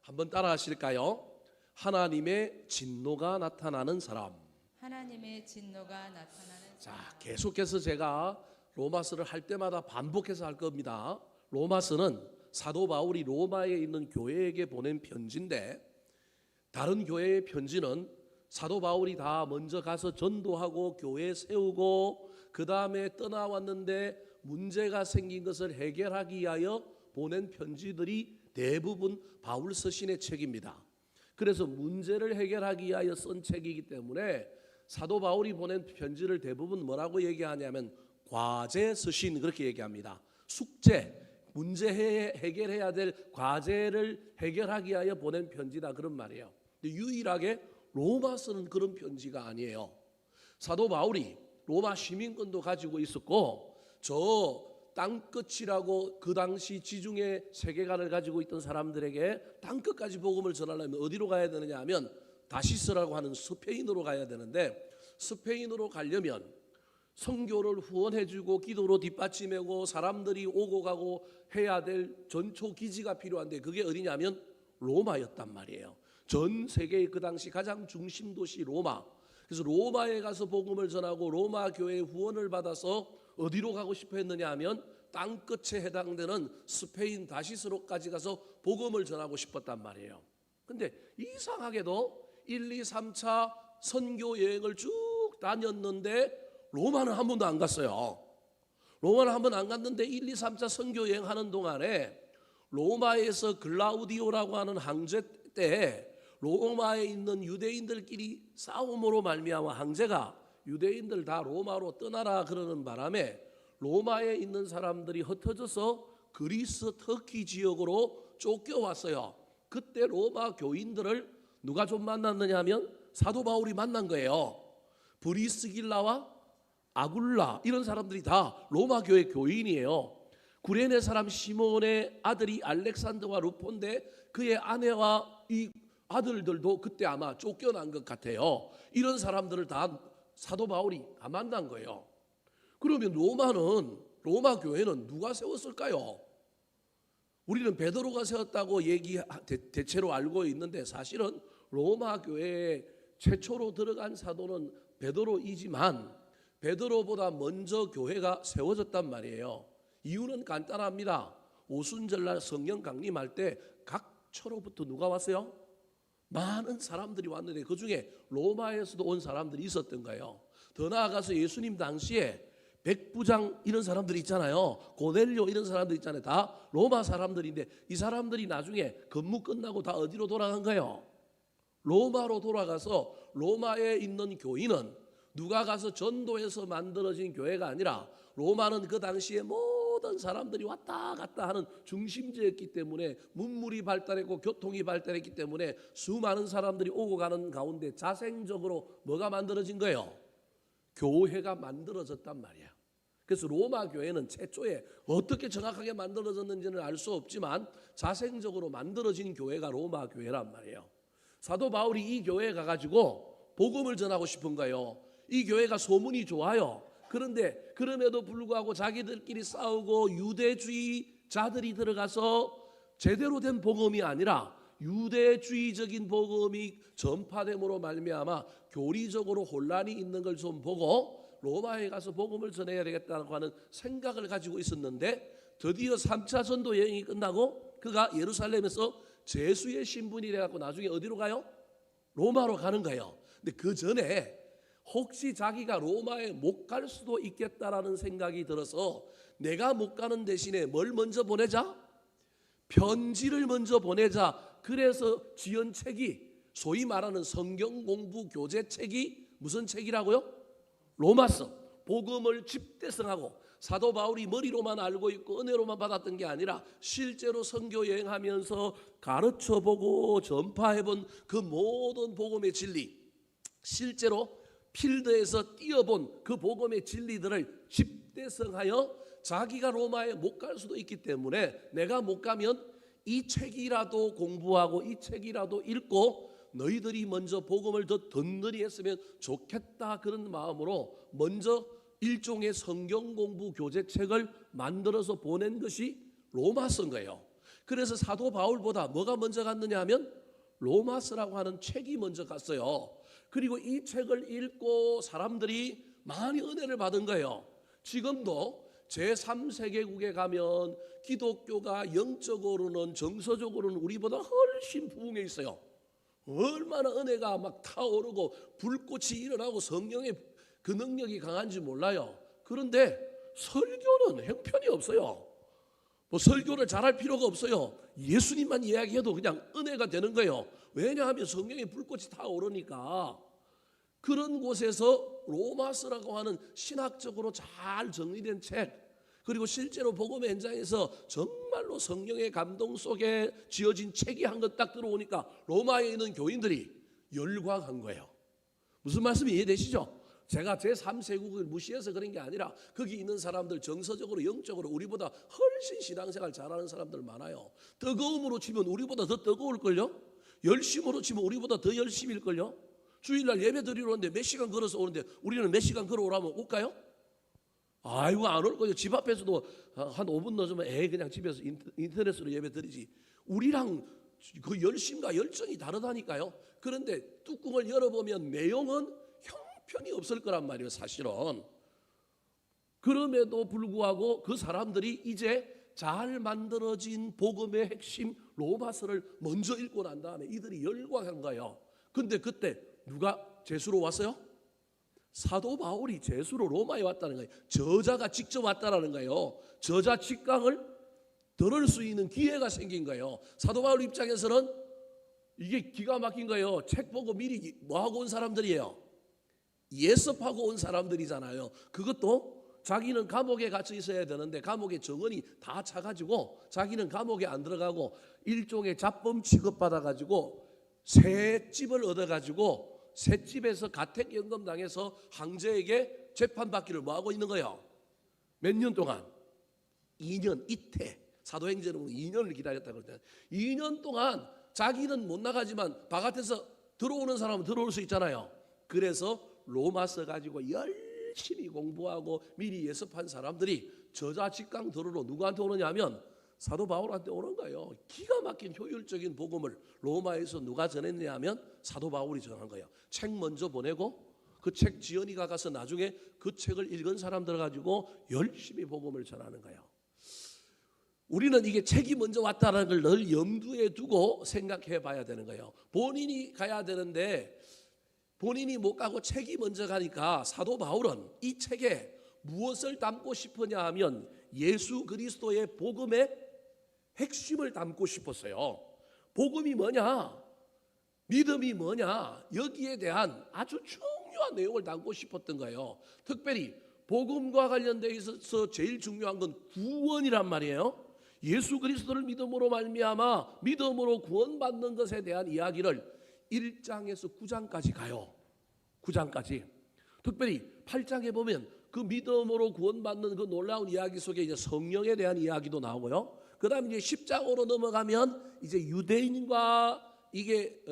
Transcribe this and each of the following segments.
한번 따라 하실까요? 하나님의 진노가 나타나는 사람. 하나님의 진노가 나타나는 자, 사람. 계속해서 제가 로마서를 할 때마다 반복해서 할 겁니다. 로마서는 사도 바울이 로마에 있는 교회에게 보낸 편지인데, 다른 교회의 편지는 사도 바울이 다 먼저 가서 전도하고 교회 세우고 그 다음에 떠나왔는데 문제가 생긴 것을 해결하기 위하여 보낸 편지들이 대부분 바울 서신의 책입니다. 그래서 문제를 해결하기 위하여 쓴 책이기 때문에 사도 바울이 보낸 편지를 대부분 뭐라고 얘기하냐면 과제 서신, 그렇게 얘기합니다. 숙제, 문제 해결해야 될 과제를 해결하기 위하여 보낸 편지다, 그런 말이에요. 근데 유일하게 로마서는 그런 편지가 아니에요. 사도 바울이 로마 시민권도 가지고 있었고, 저 땅끝이라고 그 당시 지중해 세계관을 가지고 있던 사람들에게 땅끝까지 복음을 전하려면 어디로 가야 되느냐 하면 다시스라고 하는 스페인으로 가야 되는데, 스페인으로 가려면 선교를 후원해주고 기도로 뒷받침하고 사람들이 오고 가고 해야 될 전초 기지가 필요한데, 그게 어디냐면 로마였단 말이에요. 전 세계의 그 당시 가장 중심 도시 로마. 그래서 로마에 가서 복음을 전하고 로마 교회의 후원을 받아서 어디로 가고 싶어 했느냐 하면 땅끝에 해당되는 스페인 다시스로까지 가서 복음을 전하고 싶었단 말이에요. 근데 이상하게도 1, 2, 3차 선교 여행을 쭉 다녔는데 로마는 한 번도 안 갔어요. 로마는 한 번 안 갔는데 1, 2, 3차 선교 여행하는 동안에 로마에서 글라우디오라고 하는 황제 때 로마에 있는 유대인들끼리 싸움으로 말미암아 황제가 유대인들 다 로마로 떠나라 그러는 바람에 로마에 있는 사람들이 흩어져서 그리스 터키 지역으로 쫓겨왔어요. 그때 로마 교인들을 누가 좀 만났느냐 하면 사도 바울이 만난 거예요. 브리스길라와 아굴라, 이런 사람들이 다 로마 교회 교인이에요. 구레네 사람 시몬의 아들이 알렉산더와 루폰데 그의 아내와 이 아들들도 그때 아마 쫓겨난 것 같아요. 이런 사람들을 다 사도 바울이 다 만난 거예요. 그러면 로마 교회는 누가 세웠을까요? 우리는 베드로가 세웠다고 대체로 알고 있는데, 사실은 로마 교회에 최초로 들어간 사도는 베드로이지만 베드로보다 먼저 교회가 세워졌단 말이에요. 이유는 간단합니다. 오순절날 성령 강림할 때 각처로부터 누가 왔어요? 많은 사람들이 왔는데 그 중에 로마에서도 온 사람들이 있었던 거예요. 더 나아가서 예수님 당시에 백부장 이런 사람들이 있잖아요. 고넬료 이런 사람들 있잖아요. 다 로마 사람들인데 이 사람들이 나중에 근무 끝나고 다 어디로 돌아간 거예요? 로마로 돌아가서 로마에 있는 교인은 누가 가서 전도해서 만들어진 교회가 아니라 로마는 그 당시에 모든 사람들이 왔다 갔다 하는 중심지였기 때문에 문물이 발달했고 교통이 발달했기 때문에 수많은 사람들이 오고 가는 가운데 자생적으로 뭐가 만들어진 거예요? 교회가 만들어졌단 말이야. 그래서 로마 교회는 최초에 어떻게 정확하게 만들어졌는지는 알 수 없지만 자생적으로 만들어진 교회가 로마 교회란 말이에요. 사도 바울이 이 교회에 가가지고 복음을 전하고 싶은 거예요. 이 교회가 소문이 좋아요. 그런데 그럼에도 불구하고 자기들끼리 싸우고 유대주의자들이 들어가서 제대로 된 복음이 아니라 유대주의적인 복음이 전파됨으로 말미암아 교리적으로 혼란이 있는 걸 좀 보고 로마에 가서 복음을 전해야 되겠다고 하는 생각을 가지고 있었는데, 드디어 3차 전도 여행이 끝나고 그가 예루살렘에서 제수의 신분이 돼갖고 나중에 어디로 가요? 로마로 가는 거예요. 근데 그 전에 혹시 자기가 로마에 못 갈 수도 있겠다라는 생각이 들어서 내가 못 가는 대신에 뭘 먼저 보내자? 편지를 먼저 보내자. 그래서 지은 책이 소위 말하는 성경 공부 교재 책이 무슨 책이라고요? 로마서. 복음을 집대성하고 사도 바울이 머리로만 알고 있고 은혜로만 받았던 게 아니라 실제로 선교 여행하면서 가르쳐보고 전파해본 그 모든 복음의 진리, 실제로 필드에서 뛰어본 그 복음의 진리들을 집대성하여 자기가 로마에 못 갈 수도 있기 때문에 내가 못 가면 이 책이라도 공부하고 이 책이라도 읽고 너희들이 먼저 복음을 더 든든히 했으면 좋겠다, 그런 마음으로 먼저 일종의 성경 공부 교재책을 만들어서 보낸 것이 로마서인 거예요. 그래서 사도 바울보다 뭐가 먼저 갔느냐 하면 로마서라고 하는 책이 먼저 갔어요. 그리고 이 책을 읽고 사람들이 많이 은혜를 받은 거예요. 지금도 제3세계국에 가면 기독교가 영적으로는 정서적으로는 우리보다 훨씬 부흥해 있어요. 얼마나 은혜가 막 타오르고 불꽃이 일어나고 성령의 그 능력이 강한지 몰라요. 그런데 설교는 형편이 없어요. 뭐 설교를 잘할 필요가 없어요. 예수님만 이야기해도 그냥 은혜가 되는 거예요. 왜냐하면 성령의 불꽃이 타오르니까. 그런 곳에서 로마서라고 하는 신학적으로 잘 정리된 책, 그리고 실제로 복음의 현장에서 정말로 성령의 감동 속에 지어진 책이 한 권 딱 들어오니까 로마에 있는 교인들이 열광한 거예요. 무슨 말씀이 이해되시죠? 제가 제3세국을 무시해서 그런 게 아니라 거기 있는 사람들 정서적으로 영적으로 우리보다 훨씬 신앙생활 잘하는 사람들 많아요. 뜨거움으로 치면 우리보다 더 뜨거울걸요? 열심으로 치면 우리보다 더 열심일걸요? 주일날 예배 드리러 오는데 몇 시간 걸어서 오는데 우리는 몇 시간 걸어오라면 올까요? 아이고 안 올 거예요. 집 앞에서도 한 5분 늦으면 그냥 집에서 인터넷으로 예배 드리지. 우리랑 그 열심과 열정이 다르다니까요. 그런데 뚜껑을 열어보면 내용은 형편이 없을 거란 말이에요. 사실은. 그럼에도 불구하고 그 사람들이 이제 잘 만들어진 복음의 핵심 로마서를 먼저 읽고 난 다음에 이들이 열광한 거예요. 근데 그때 누가 제수로 왔어요? 사도 바울이 제수로 로마에 왔다는 거예요. 저자가 직접 왔다는 거예요. 저자 직강을 들을 수 있는 기회가 생긴 거예요. 사도 바울 입장에서는 이게 기가 막힌 거예요. 책 보고 미리 뭐하고 온 사람들이에요? 예습하고 온 사람들이잖아요. 그것도 자기는 감옥에 갇혀 있어야 되는데 감옥의 정원이 다 차가지고 자기는 감옥에 안 들어가고 일종의 잡범 취급받아가지고 새 집을 얻어가지고 새 집에서 가택연금 당해서 황제에게 재판받기를 뭐하고 있는 거예요? 몇 년 동안? 2년 이태. 사도행전은 2년을 기다렸다고 그러잖아요. 2년 동안 자기는 못 나가지만 바깥에서 들어오는 사람은 들어올 수 있잖아요. 그래서 로마서 가지고 열심히 공부하고 미리 예습한 사람들이 저자 직강 들으러 누구한테 오느냐면 사도 바울한테 오는 거예요. 기가 막힌 효율적인 복음을 로마에서 누가 전했냐 하면 사도 바울이 전한 거예요. 책 먼저 보내고 그 책 지연이가 가서 나중에 그 책을 읽은 사람들 가지고 열심히 복음을 전하는 거예요. 우리는 이게 책이 먼저 왔다는 걸 늘 염두에 두고 생각해 봐야 되는 거예요. 본인이 가야 되는데 본인이 못 가고 책이 먼저 가니까 사도 바울은 이 책에 무엇을 담고 싶으냐 하면 예수 그리스도의 복음의 핵심을 담고 싶었어요. 복음이 뭐냐? 믿음이 뭐냐? 여기에 대한 아주 중요한 내용을 담고 싶었던 거예요. 특별히 복음과 관련되어 있어서 제일 중요한 건 구원이란 말이에요. 예수 그리스도를 믿음으로 말미암아 믿음으로 구원받는 것에 대한 이야기를 1장에서 9장까지 가요. 9장까지. 특별히 8장에 보면 그 믿음으로 구원받는 그 놀라운 이야기 속에 이제 성령에 대한 이야기도 나오고요. 그다음에 이제 10장으로 넘어가면 이제 유대인과 이게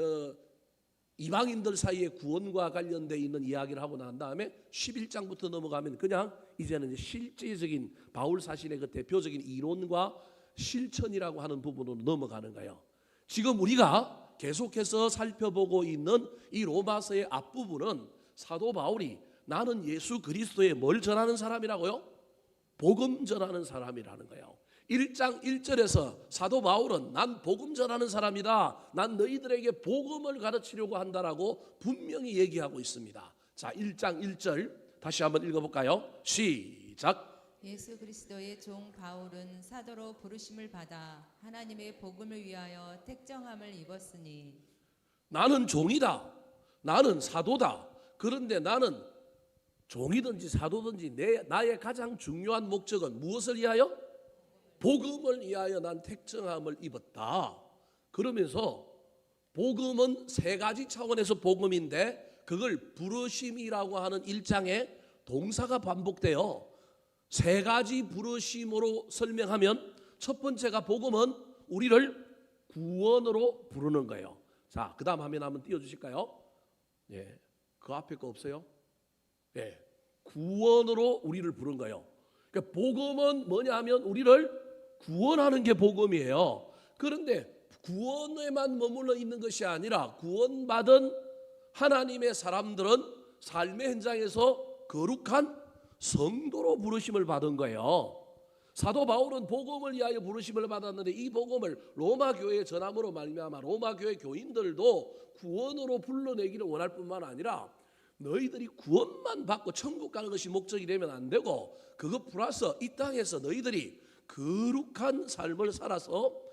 이방인들 사이의 구원과 관련돼 있는 이야기를 하고 난 다음에 11장부터 넘어가면 그냥 이제는 실제적인 바울 사신의 그 대표적인 이론과 실천이라고 하는 부분으로 넘어가는 거예요. 지금 우리가 계속해서 살펴보고 있는 이 로마서의 앞부분은 사도 바울이 나는 예수 그리스도의 뭘 전하는 사람이라고요? 복음 전하는 사람이라는 거예요. 1장 1절에서 사도 바울은 난 복음 전하는 사람이다. 난 너희들에게 복음을 가르치려고 한다라고 분명히 얘기하고 있습니다. 자, 1장 1절 다시 한번 읽어볼까요? 시작. 예수 그리스도의 종 바울은 사도로 부르심을 받아 하나님의 복음을 위하여 택정함을 입었으니 나는 종이다. 나는 사도다. 그런데 나는 종이든지 사도든지 나의 가장 중요한 목적은 무엇을 위하여? 복음을 위하여 난 택정함을 입었다. 그러면서 복음은 세 가지 차원에서 복음인데 그걸 부르심이라고 하는 1장에 동사가 반복돼요. 세 가지 부르심으로 설명하면 첫 번째가 복음은 우리를 구원으로 부르는 거예요. 자, 그 다음 화면 한번 띄워주실까요? 예, 그 앞에 거 없어요? 예, 구원으로 우리를 부른 거예요. 그러니까 복음은 뭐냐면 우리를 구원하는 게 복음이에요. 그런데 구원에만 머물러 있는 것이 아니라 구원받은 하나님의 사람들은 삶의 현장에서 거룩한 성도로 부르심을 받은 거예요. 사도 바울은 복음을 위하여 부르심을 받았는데 이 복음을 로마 교회에 전함으로 말미암아 로마 교회 교인들도 구원으로 불러내기를 원할 뿐만 아니라 너희들이 구원만 받고 천국 가는 것이 목적이 되면 안 되고 그것 플러스 이 땅에서 너희들이 거룩한 삶을 살아서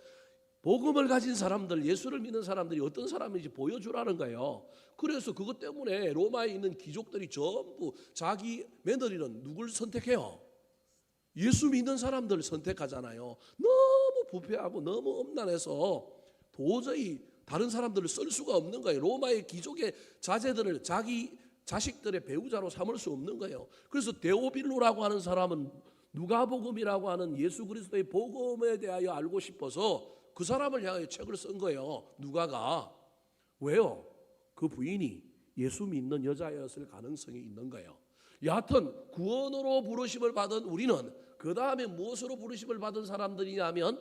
복음을 가진 사람들, 예수를 믿는 사람들이 어떤 사람인지 보여주라는 거예요. 그래서 그것 때문에 로마에 있는 귀족들이 전부 자기 며느리는 누굴 선택해요? 예수 믿는 사람들을 선택하잖아요. 너무 부패하고 너무 엄난해서 도저히 다른 사람들을 쓸 수가 없는 거예요. 로마의 귀족의 자제들을 자기 자식들의 배우자로 삼을 수 없는 거예요. 그래서 데오빌로라고 하는 사람은 누가복음이라고 하는 예수 그리스도의 복음에 대하여 알고 싶어서 그 사람을 향하여 책을 쓴 거예요. 누가가. 왜요? 그 부인이 예수 믿는 여자였을 가능성이 있는 거예요. 여하튼 구원으로 부르심을 받은 우리는 그 다음에 무엇으로 부르심을 받은 사람들이냐면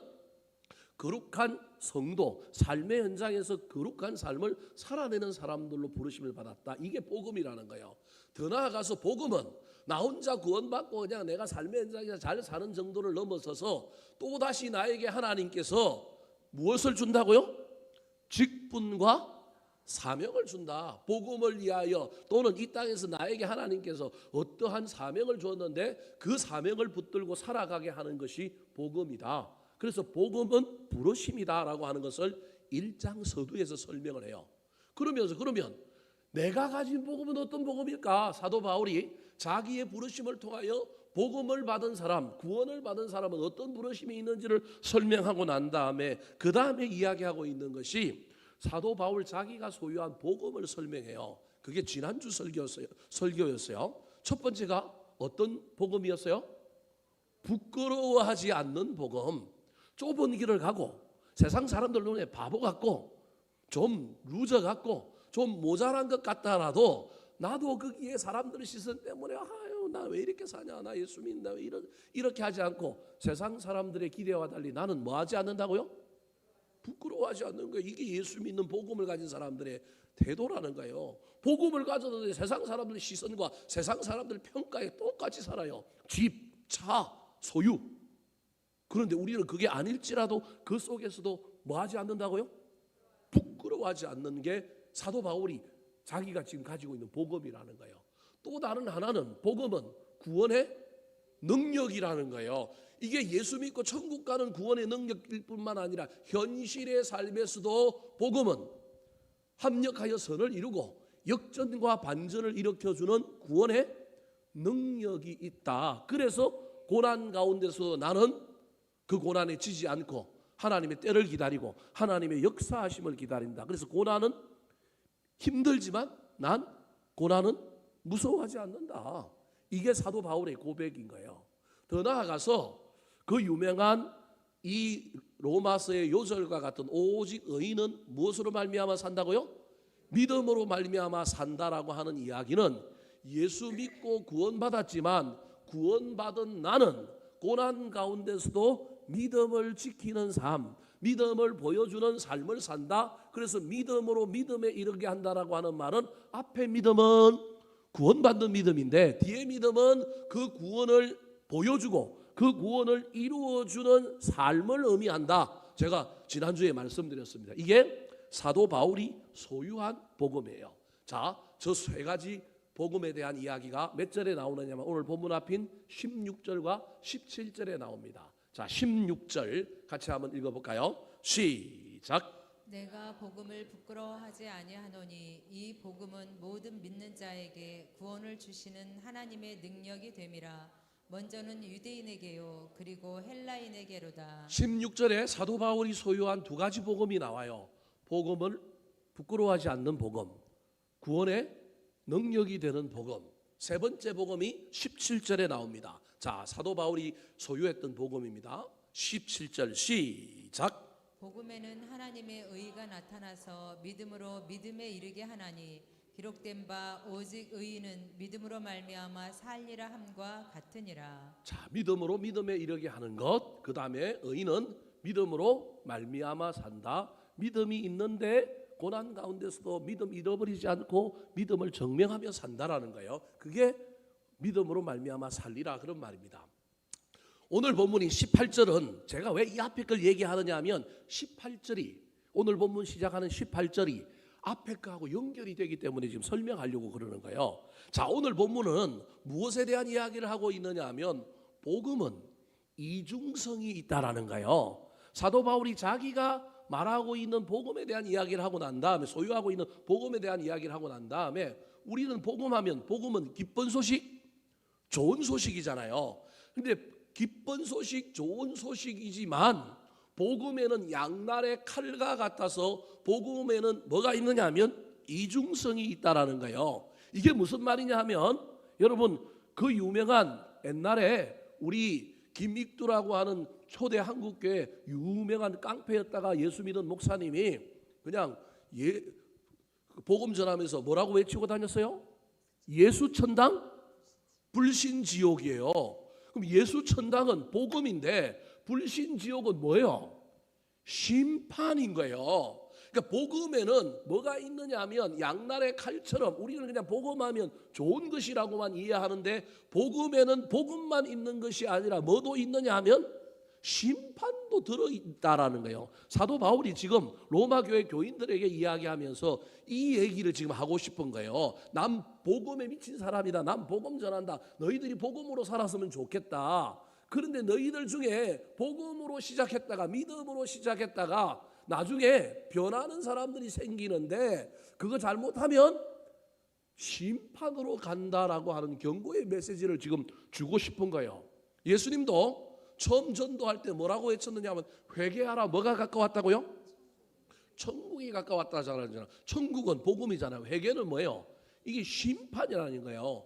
거룩한 성도, 삶의 현장에서 거룩한 삶을 살아내는 사람들로 부르심을 받았다. 이게 복음이라는 거예요. 더 나아가서 복음은 나 혼자 구원받고 그냥 내가 삶의 현장에서 잘 사는 정도를 넘어서서 또다시 나에게 하나님께서 무엇을 준다고요? 직분과 사명을 준다. 복음을 위하여 또는 이 땅에서 나에게 하나님께서 어떠한 사명을 주었는데 그 사명을 붙들고 살아가게 하는 것이 복음이다. 그래서 복음은 부르심이다라고 하는 것을 1장 서두에서 설명을 해요. 그러면 내가 가진 복음은 어떤 복음일까? 사도 바울이 자기의 부르심을 통하여 복음을 받은 사람, 구원을 받은 사람은 어떤 부르심이 있는지를 설명하고 난 다음에 그 다음에 이야기하고 있는 것이 사도 바울 자기가 소유한 복음을 설명해요. 그게 지난주 설교였어요. 첫 번째가 어떤 복음이었어요? 부끄러워하지 않는 복음. 좁은 길을 가고 세상 사람들 눈에 바보 같고 좀 루저 같고 좀 모자란 것 같다라도 나도 거기에 사람들의 시선 때문에 아유 나 왜 이렇게 사냐, 나 예수 믿는다, 왜 이렇게 하지 않고 세상 사람들의 기대와 달리 나는 뭐 하지 않는다고요? 부끄러워하지 않는 거예요. 이게 예수 믿는 복음을 가진 사람들의 태도라는 거예요. 복음을 가졌는데 세상 사람들의 시선과 세상 사람들의 평가에 똑같이 살아요. 집, 차, 소유. 그런데 우리는 그게 아닐지라도 그 속에서도 뭐 하지 않는다고요? 부끄러워하지 않는 게 사도 바울이 자기가 지금 가지고 있는 복음이라는 거예요. 또 다른 하나는 복음은 구원의 능력이라는 거예요. 이게 예수 믿고 천국 가는 구원의 능력일 뿐만 아니라 현실의 삶에서도 복음은 합력하여 선을 이루고 역전과 반전을 일으켜주는 구원의 능력이 있다. 그래서 고난 가운데서 나는 그 고난에 지지 않고 하나님의 때를 기다리고 하나님의 역사하심을 기다린다. 그래서 고난은 힘들지만 난 고난은 무서워하지 않는다. 이게 사도 바울의 고백인 거예요. 더 나아가서 그 유명한 이 로마서의 요절과 같은 오직 의인은 무엇으로 말미암아 산다고요? 믿음으로 말미암아 산다라고 하는 이야기는 예수 믿고 구원받았지만 구원받은 나는 고난 가운데서도 믿음을 지키는 삶, 믿음을 보여주는 삶을 산다. 그래서 믿음으로 믿음에 이르게 한다라고 하는 말은 앞에 믿음은 구원받는 믿음인데 뒤에 믿음은 그 구원을 보여주고 그 구원을 이루어주는 삶을 의미한다. 제가 지난주에 말씀드렸습니다. 이게 사도 바울이 소유한 복음이에요. 자, 저 세 가지 복음에 대한 이야기가 몇 절에 나오느냐면 오늘 본문 앞인 16절과 17절에 나옵니다. 자, 16절 같이 한번 읽어볼까요? 시작. 내가 복음을 부끄러워하지 아니하노니 이 복음은 모든 믿는 자에게 구원을 주시는 하나님의 능력이 됨이라. 먼저는 유대인에게요 그리고 헬라인에게로다. 16절에 사도 바울이 소유한 두 가지 복음이 나와요. 복음을 부끄러워하지 않는 복음, 구원의 능력이 되는 복음. 세 번째 복음이 17절에 나옵니다. 자, 사도 바울이 소유했던 복음입니다. 17절 시작. 복음에는 하나님의 의가 나타나서 믿음으로 믿음에 이르게 하나니 기록된 바 오직 의인은 믿음으로 말미암아 살리라 함과 같으니라. 자, 믿음으로 믿음에 이르게 하는 것. 그 다음에 의인은 믿음으로 말미암아 산다. 믿음이 있는데 고난 가운데서도 믿음 잃어버리지 않고 믿음을 증명하며 산다라는 거예요. 그게 믿음으로 말미암아 살리라 그런 말입니다. 오늘 본문인 18절은 제가 왜 이 앞에 걸 얘기하느냐 하면 18절이 오늘 본문 시작하는 18절이 앞에 거하고 연결이 되기 때문에 지금 설명하려고 그러는 거예요. 자, 오늘 본문은 무엇에 대한 이야기를 하고 있느냐 하면 복음은 이중성이 있다라는 거예요. 사도 바울이 자기가 말하고 있는 복음에 대한 이야기를 하고 난 다음에 소유하고 있는 복음에 대한 이야기를 하고 난 다음에 우리는 복음하면 복음은 기쁜 소식, 좋은 소식이잖아요. 근데 기쁜 소식, 좋은 소식이지만 복음에는 양날의 칼과 같아서 복음에는 뭐가 있느냐 하면 이중성이 있다라는 거예요. 이게 무슨 말이냐 하면 여러분 그 유명한 옛날에 우리 김익두라고 하는 초대 한국교회 유명한 깡패였다가 예수 믿은 목사님이 그냥 복음 전하면서 뭐라고 외치고 다녔어요? 예수 천당 불신 지옥이에요. 그럼 예수 천당은 복음인데 불신 지옥은 뭐예요? 심판인 거예요. 그러니까 복음에는 뭐가 있느냐 하면 양날의 칼처럼 우리는 그냥 복음하면 좋은 것이라고만 이해하는데 복음에는 복음만 있는 것이 아니라 뭐도 있느냐 하면 심판도 들어있다라는 거예요. 사도 바울이 지금 로마 교회 교인들에게 이야기하면서 이 얘기를 지금 하고 싶은 거예요. 난 복음에 미친 사람이다. 난 복음 전한다. 너희들이 복음으로 살았으면 좋겠다. 그런데 너희들 중에 복음으로 시작했다가 믿음으로 시작했다가 나중에 변하는 사람들이 생기는데 그거 잘못하면 심판으로 간다라고 하는 경고의 메시지를 지금 주고 싶은 거예요. 예수님도 처음 전도할 때 뭐라고 외쳤느냐 하면 회개하라. 뭐가 가까웠다고요? 천국이 가까웠다잖아요. 천국은 복음이잖아요. 회개는 뭐예요? 이게 심판이라는 거예요.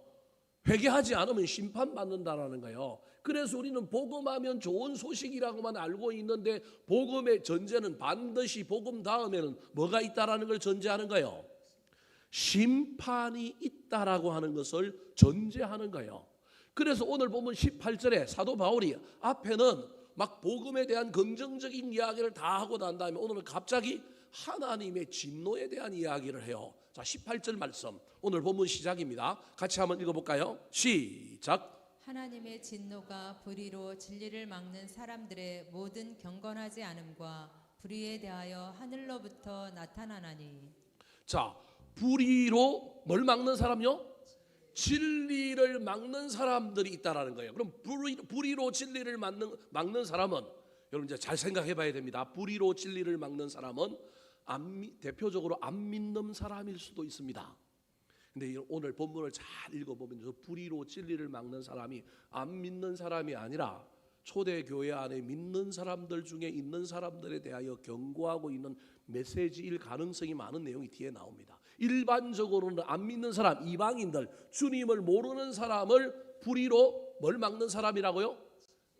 회개하지 않으면 심판받는다라는 거예요. 그래서 우리는 복음하면 좋은 소식이라고만 알고 있는데 복음의 전제는 반드시 복음 다음에는 뭐가 있다라는 걸 전제하는 거예요. 심판이 있다라고 하는 것을 전제하는 거예요. 그래서 오늘 보면 18절에 사도 바울이 앞에는 막 복음에 대한 긍정적인 이야기를 다 하고 난 다음에 오늘은 갑자기 하나님의 진노에 대한 이야기를 해요. 자, 18절 말씀 오늘 본문 시작입니다. 같이 한번 읽어볼까요? 시작. 하나님의 진노가 불의로 진리를 막는 사람들의 모든 경건하지 않음과 불의에 대하여 하늘로부터 나타나나니. 자, 불의로 뭘 막는 사람요? 진리를 막는 사람들이 있다라는 거예요. 그럼 불의로 진리를 막는 사람은 여러분 이제 잘 생각해 봐야 됩니다. 불의로 진리를 막는 사람은 대표적으로 안 믿는 사람일 수도 있습니다. 근데 오늘 본문을 잘 읽어보면서 불의로 진리를 막는 사람이 안 믿는 사람이 아니라 초대 교회 안에 믿는 사람들 중에 있는 사람들에 대하여 경고하고 있는 메시지일 가능성이 많은 내용이 뒤에 나옵니다. 일반적으로는 안 믿는 사람, 이방인들, 주님을 모르는 사람을 불의로 뭘 막는 사람이라고요?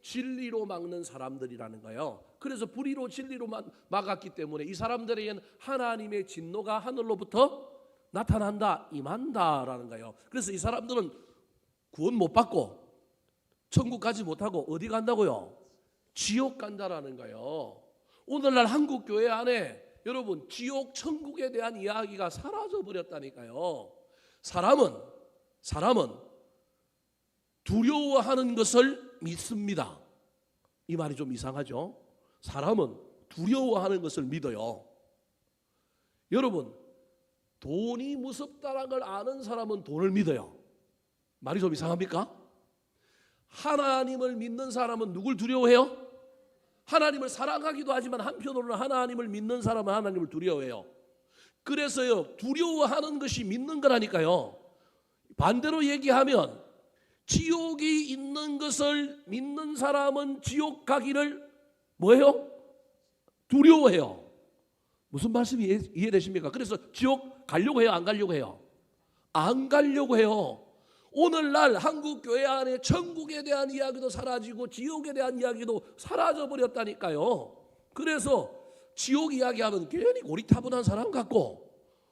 진리로 막는 사람들이라는 거예요. 그래서 불의로 진리로 막았기 때문에 이 사람들에게는 하나님의 진노가 하늘로부터 나타난다, 임한다라는 거예요. 그래서 이 사람들은 구원 못 받고 천국 가지 못하고 어디 간다고요? 지옥 간다라는 거예요. 오늘날 한국 교회 안에 여러분 지옥 천국에 대한 이야기가 사라져 버렸다니까요. 사람은 두려워하는 것을 믿습니다. 이 말이 좀 이상하죠? 사람은 두려워하는 것을 믿어요. 여러분 돈이 무섭다는 걸 아는 사람은 돈을 믿어요. 말이 좀 이상합니까? 하나님을 믿는 사람은 누굴 두려워해요? 하나님을 사랑하기도 하지만 한편으로는 하나님을 믿는 사람은 하나님을 두려워해요. 그래서요 두려워하는 것이 믿는 거라니까요. 반대로 얘기하면 지옥이 있는 것을 믿는 사람은 지옥 가기를 뭐해요? 두려워해요. 무슨 말씀이 이해되십니까? 그래서 지옥 가려고 해요? 안 가려고 해요? 안 가려고 해요. 오늘날 한국 교회 안에 천국에 대한 이야기도 사라지고 지옥에 대한 이야기도 사라져 버렸다니까요. 그래서 지옥 이야기하면 괜히 고리타분한 사람 같고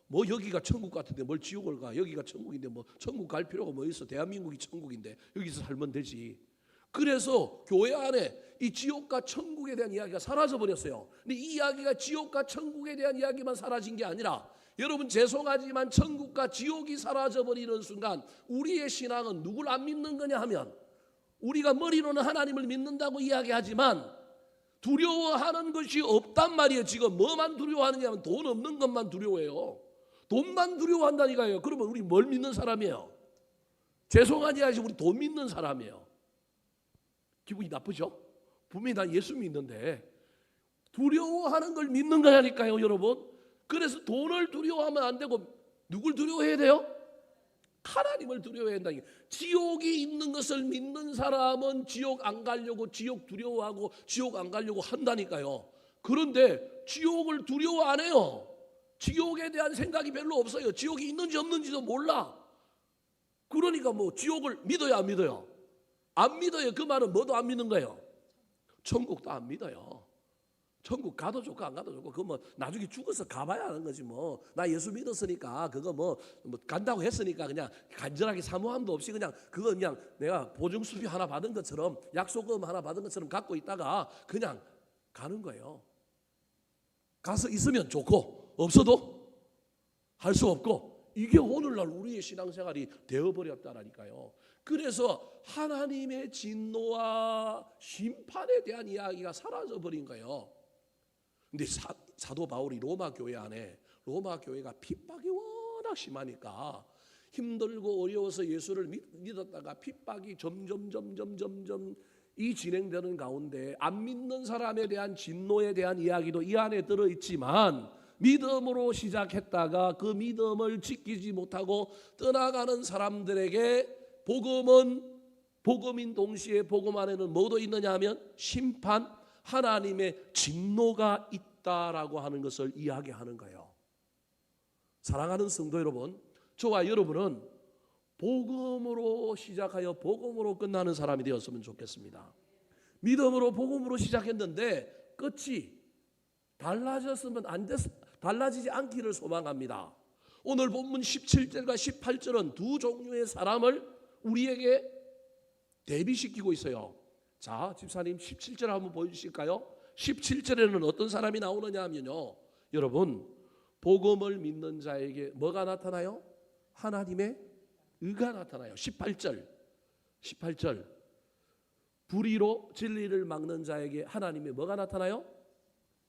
뭐 여기가 천국 같은데 뭘 지옥을 가? 여기가 천국인데 뭐 천국 갈 필요가 뭐 있어? 대한민국이 천국인데 여기서 살면 되지. 그래서 교회 안에 이 지옥과 천국에 대한 이야기가 사라져 버렸어요. 근데 이 이야기가 지옥과 천국에 대한 이야기만 사라진 게 아니라, 여러분 죄송하지만 천국과 지옥이 사라져 버리는 순간 우리의 신앙은 누굴 안 믿는 거냐 하면, 우리가 머리로는 하나님을 믿는다고 이야기하지만 두려워하는 것이 없단 말이에요. 지금 뭐만 두려워하느냐 하면 돈 없는 것만 두려워해요. 돈만 두려워한다니까요. 그러면 우리 뭘 믿는 사람이에요? 죄송하지 않지 우리 돈 믿는 사람이에요. 기분이 나쁘죠? 분명히 난 예수 믿는데 두려워하는 걸 믿는 거라니까요, 여러분. 그래서 돈을 두려워하면 안 되고 누굴 두려워해야 돼요? 하나님을 두려워해야 한다니. 지옥이 있는 것을 믿는 사람은 지옥 안 가려고, 지옥 두려워하고 지옥 안 가려고 한다니까요. 그런데 지옥을 두려워 안 해요. 지옥에 대한 생각이 별로 없어요. 지옥이 있는지 없는지도 몰라. 그러니까 뭐 지옥을 믿어요, 안 믿어요? 안 믿어요. 그 말은 뭐도 안 믿는 거예요. 천국도 안 믿어요. 천국 가도 좋고 안 가도 좋고 그거 뭐 나중에 죽어서 가봐야 하는 거지 뭐. 나 예수 믿었으니까 그거 뭐 간다고 했으니까 그냥 간절하게 사모함도 없이 그냥 그거 그냥 내가 보증수표 하나 받은 것처럼, 약속금 하나 받은 것처럼 갖고 있다가 그냥 가는 거예요. 가서 있으면 좋고 없어도 할 수 없고, 이게 오늘날 우리의 신앙생활이 되어버렸다라니까요. 그래서 하나님의 진노와 심판에 대한 이야기가 사라져버린 거예요. 근데 사도 바울이 로마 교회 안에, 로마 교회가 핍박이 워낙 심하니까 힘들고 어려워서 예수를 믿었다가 핍박이 점점 이 진행되는 가운데 안 믿는 사람에 대한 진노에 대한 이야기도 이 안에 들어있지만, 믿음으로 시작했다가 그 믿음을 지키지 못하고 떠나가는 사람들에게 복음인 동시에 복음 안에는 뭐도 있느냐 하면 심판, 하나님의 진노가 있다라고 하는 것을 이야기하는 거예요. 사랑하는 성도 여러분, 저와 여러분은 복음으로 시작하여 복음으로 끝나는 사람이 되었으면 좋겠습니다. 믿음으로 복음으로 시작했는데 끝이 달라졌으면 안 됐, 달라지지 않기를 소망합니다. 오늘 본문 17절과 18절은 두 종류의 사람을 우리에게 대비시키고 있어요. 자, 집사님 17절 한번 보여주실까요? 17절에는 어떤 사람이 나오느냐 하면요, 여러분 복음을 믿는 자에게 뭐가 나타나요? 하나님의 의가 나타나요. 18절 불의로 진리를 막는 자에게 하나님의 뭐가 나타나요?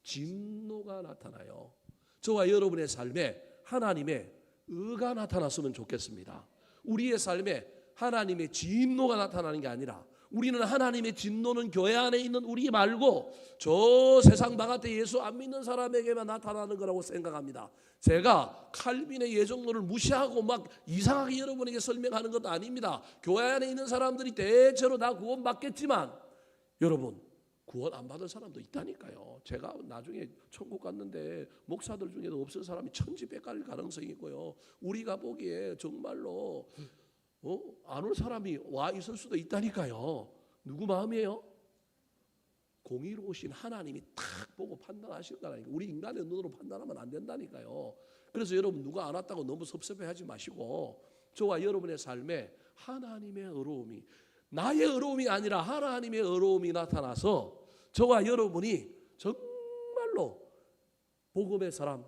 진노가 나타나요. 저와 여러분의 삶에 하나님의 의가 나타났으면 좋겠습니다. 우리의 삶에 하나님의 진노가 나타나는 게 아니라, 우리는 하나님의 진노는 교회 안에 있는 우리 말고 저 세상 바깥에 예수 안 믿는 사람에게만 나타나는 거라고 생각합니다. 제가 칼빈의 예정론을 무시하고 막 이상하게 여러분에게 설명하는 것도 아닙니다. 교회 안에 있는 사람들이 대체로 다 구원받겠지만 여러분 구원 안 받은 사람도 있다니까요. 제가 나중에 천국 갔는데 목사들 중에도 없을 사람이 천지백갈일 가능성이 있고요. 우리가 보기에 정말로 안 올 사람이 와 있을 수도 있다니까요. 누구 마음이에요? 공의로우신 하나님이 딱 보고 판단하실 거라니까. 우리 인간의 눈으로 판단하면 안 된다니까요. 그래서 여러분 누가 안 왔다고 너무 섭섭해하지 마시고, 저와 여러분의 삶에 하나님의 의로움이, 나의 의로움이 아니라 하나님의 의로움이 나타나서 저와 여러분이 정말로 복음의 사람,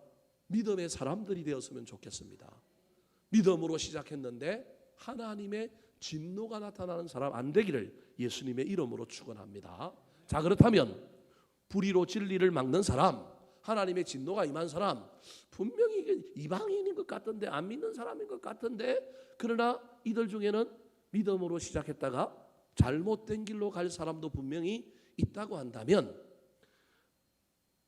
믿음의 사람들이 되었으면 좋겠습니다. 믿음으로 시작했는데 하나님의 진노가 나타나는 사람 안 되기를 예수님의 이름으로 축원합니다. 자, 그렇다면 불의로 진리를 막는 사람, 하나님의 진노가 임한 사람, 분명히 이방인인 것 같던데, 안 믿는 사람인 것 같은데, 그러나 이들 중에는 믿음으로 시작했다가 잘못된 길로 갈 사람도 분명히 있다고 한다면,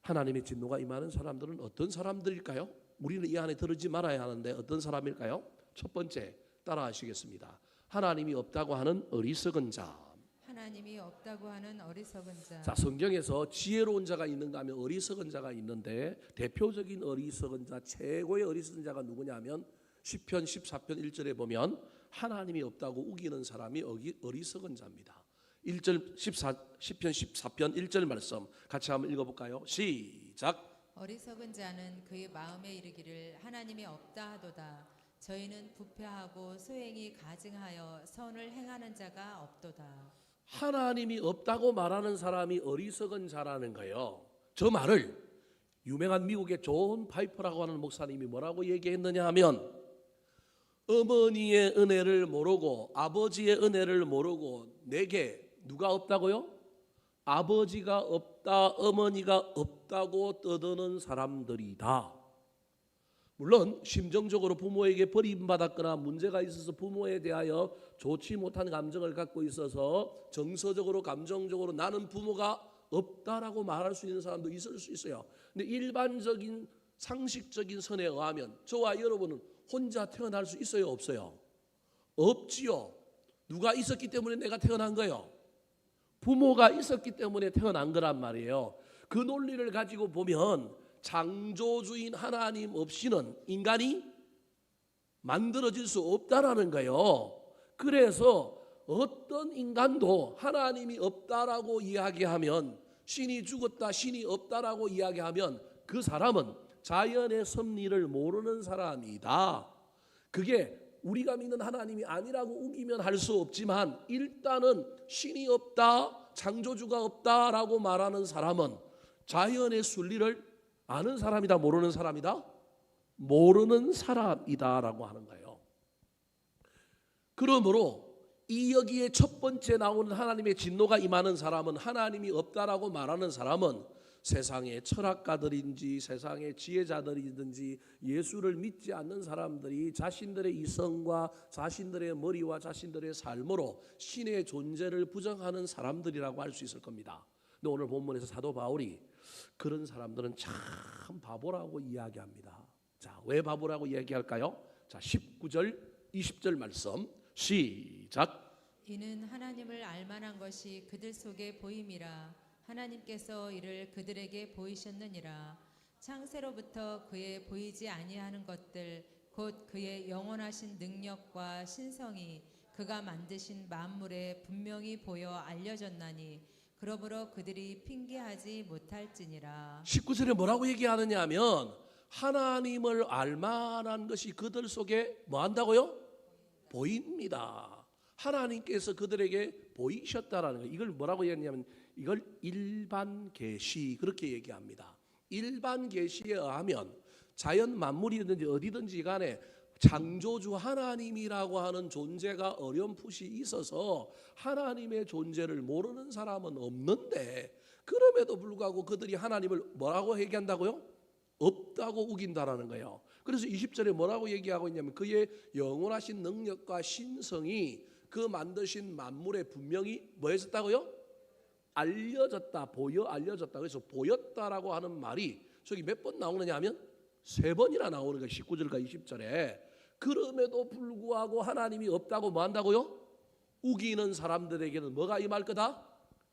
하나님의 진노가 임하는 사람들은 어떤 사람들일까요? 우리는 이 안에 들어지 말아야 하는데 어떤 사람일까요? 첫 번째, 따라하시겠습니다. 하나님이 없다고 하는 어리석은 자. 하나님이 없다고 하는 어리석은 자. 자, 성경에서 지혜로운 자가 있는가 하면 어리석은 자가 있는데, 대표적인 어리석은 자, 최고의 어리석은 자가 누구냐 하면 시편 14편 1절에 보면 하나님이 없다고 우기는 사람이 어리석은 자입니다. 1절 시편 14편 1절 말씀 같이 한번 읽어볼까요? 시작. 어리석은 자는 그의 마음에 이르기를 하나님이 없다 하도다. 저희는 부패하고 소행이 가증하여 선을 행하는 자가 없도다. 하나님이 없다고 말하는 사람이 어리석은 자라는 거예요. 저 말을 유명한 미국의 존 파이퍼라고 하는 목사님이 뭐라고 얘기했느냐 하면, 어머니의 은혜를 모르고 아버지의 은혜를 모르고 내게 누가 없다고요? 아버지가 없다, 어머니가 없다고 떠드는 사람들이다. 물론 심정적으로 부모에게 버림받았거나 문제가 있어서 부모에 대하여 좋지 못한 감정을 갖고 있어서 정서적으로 감정적으로 나는 부모가 없다라고 말할 수 있는 사람도 있을 수 있어요. 근데 일반적인 상식적인 선에 의하면 저와 여러분은 혼자 태어날 수 있어요, 없어요? 없지요. 누가 있었기 때문에 내가 태어난 거예요. 부모가 있었기 때문에 태어난 거란 말이에요. 그 논리를 가지고 보면 창조주인 하나님 없이는 인간이 만들어질 수 없다라는 거예요. 그래서 어떤 인간도 하나님이 없다라고 이야기하면, 신이 죽었다, 신이 없다라고 이야기하면 그 사람은 자연의 섭리를 모르는 사람이다. 그게 우리가 믿는 하나님이 아니라고 우기면 할 수 없지만 일단은 신이 없다, 창조주가 없다라고 말하는 사람은 자연의 순리를 아는 사람이다, 모르는 사람이다? 모르는 사람이다라고 하는 거예요. 그러므로 이 여기에 첫 번째 나오는 하나님의 진노가 임하는 사람은, 하나님이 없다라고 말하는 사람은 세상의 철학가들인지 세상의 지혜자들이든지 예수를 믿지 않는 사람들이 자신들의 이성과 자신들의 머리와 자신들의 삶으로 신의 존재를 부정하는 사람들이라고 할 수 있을 겁니다. 근데 오늘 본문에서 사도 바울이 그런 사람들은 참 바보라고 이야기합니다. 자, 왜 바보라고 이야기할까요? 자, 19절 20절 말씀 시작. 이는 하나님을 알만한 것이 그들 속에 보임이라. 하나님께서 이를 그들에게 보이셨느니라. 창세로부터 그의 보이지 아니하는 것들 곧 그의 영원하신 능력과 신성이 그가 만드신 만물에 분명히 보여 알려졌나니 그러므로 그들이 핑계하지 못할지니라. 19절에 뭐라고 얘기하느냐 하면, 하나님을 알만한 것이 그들 속에 뭐 한다고요? 보입니다. 하나님께서 그들에게 보이셨다라는 거. 이걸 뭐라고 얘기하냐면 이걸 일반 계시, 그렇게 얘기합니다. 일반 계시에 의하면 자연 만물이든지 어디든지 간에 창조주 하나님이라고 하는 존재가 어렴풋이 있어서 하나님의 존재를 모르는 사람은 없는데, 그럼에도 불구하고 그들이 하나님을 뭐라고 얘기한다고요? 없다고 우긴다라는 거예요. 그래서 20절에 뭐라고 얘기하고 있냐면, 그의 영원하신 능력과 신성이 그 만드신 만물에 분명히 뭐 했었다고요? 알려졌다, 보여 알려졌다. 그래서 보였다라고 하는 말이 저기 몇 번 나오느냐 하면 3번이나 나오는 거예요. 19절과 20절에. 그럼에도 불구하고 하나님이 없다고 뭐 한다고요? 우기는 사람들에게는 뭐가 임할 거다?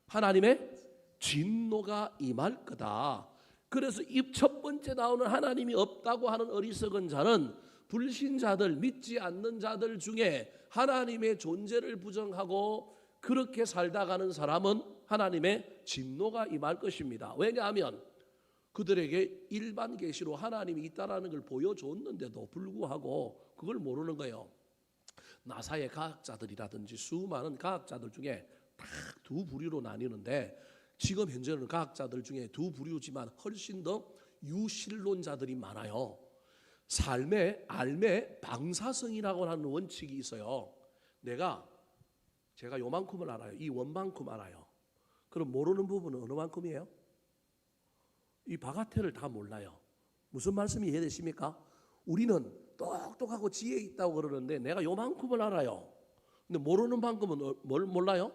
하나님의 진노가 임할 거다. 그래서 이 첫 번째 나오는 하나님이 없다고 하는 어리석은 자는 불신자들, 믿지 않는 자들 중에 하나님의 존재를 부정하고 그렇게 살다 가는 사람은 하나님의 진노가 임할 것입니다. 왜냐하면 그들에게 일반 계시로 하나님이 있다라는 걸 보여줬는데도 불구하고 그걸 모르는 거예요. 나사의 과학자들이라든지 수많은 과학자들 중에 딱 두 부류로 나뉘는데, 지금 현재는 과학자들 중에 두 부류지만 훨씬 더 유실론자들이 많아요. 삶의 알매 방사성이라고 하는 원칙이 있어요. 제가 요만큼을 알아요. 이 원만큼 알아요. 그럼 모르는 부분은 어느 만큼이에요? 이 바가테를 다 몰라요. 무슨 말씀이 이해되십니까? 우리는 똑똑하고 지혜 있다고 그러는데 내가 요만큼을 알아요. 근데 모르는 만큼은 뭘 몰라요?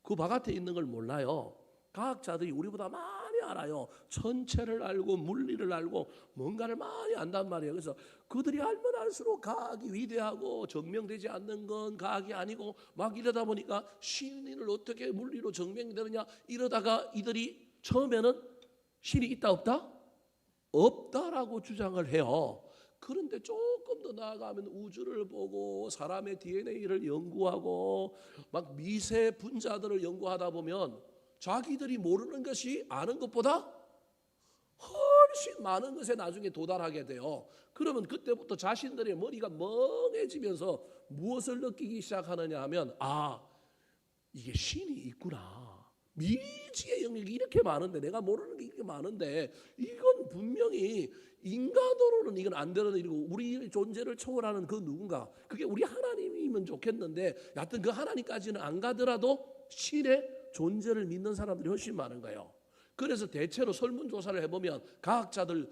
그 바깥에 있는 걸 몰라요. 과학자들이 우리보다 많이 알아요. 천체를 알고 물리를 알고 뭔가를 많이 안단 말이에요. 그래서 그들이 알면 알수록 과학이 위대하고 증명되지 않는 건 과학이 아니고 막 이러다 보니까 신을 어떻게 물리로 증명되느냐 이러다가 이들이 처음에는 신이 있다 없다? 없다라고 주장을 해요. 그런데 조금 더 나아가면 우주를 보고 사람의 DNA를 연구하고 막 미세 분자들을 연구하다 보면 자기들이 모르는 것이 아는 것보다 훨씬 많은 것에 나중에 도달하게 돼요. 그러면 그때부터 자신들의 머리가 멍해지면서 무엇을 느끼기 시작하느냐 하면 이게 신이 있구나. 미지의 영역이 이렇게 많은데 내가 모르는 게 이렇게 많은데 이건 분명히 인간으로는 이건 안 되는 일이고 우리 존재를 초월하는 그 누군가 그게 우리 하나님이면 좋겠는데 여하튼 그 하나님까지는 안 가더라도 신의 존재를 믿는 사람들이 훨씬 많은 거예요. 그래서 대체로 설문조사를 해보면 과학자들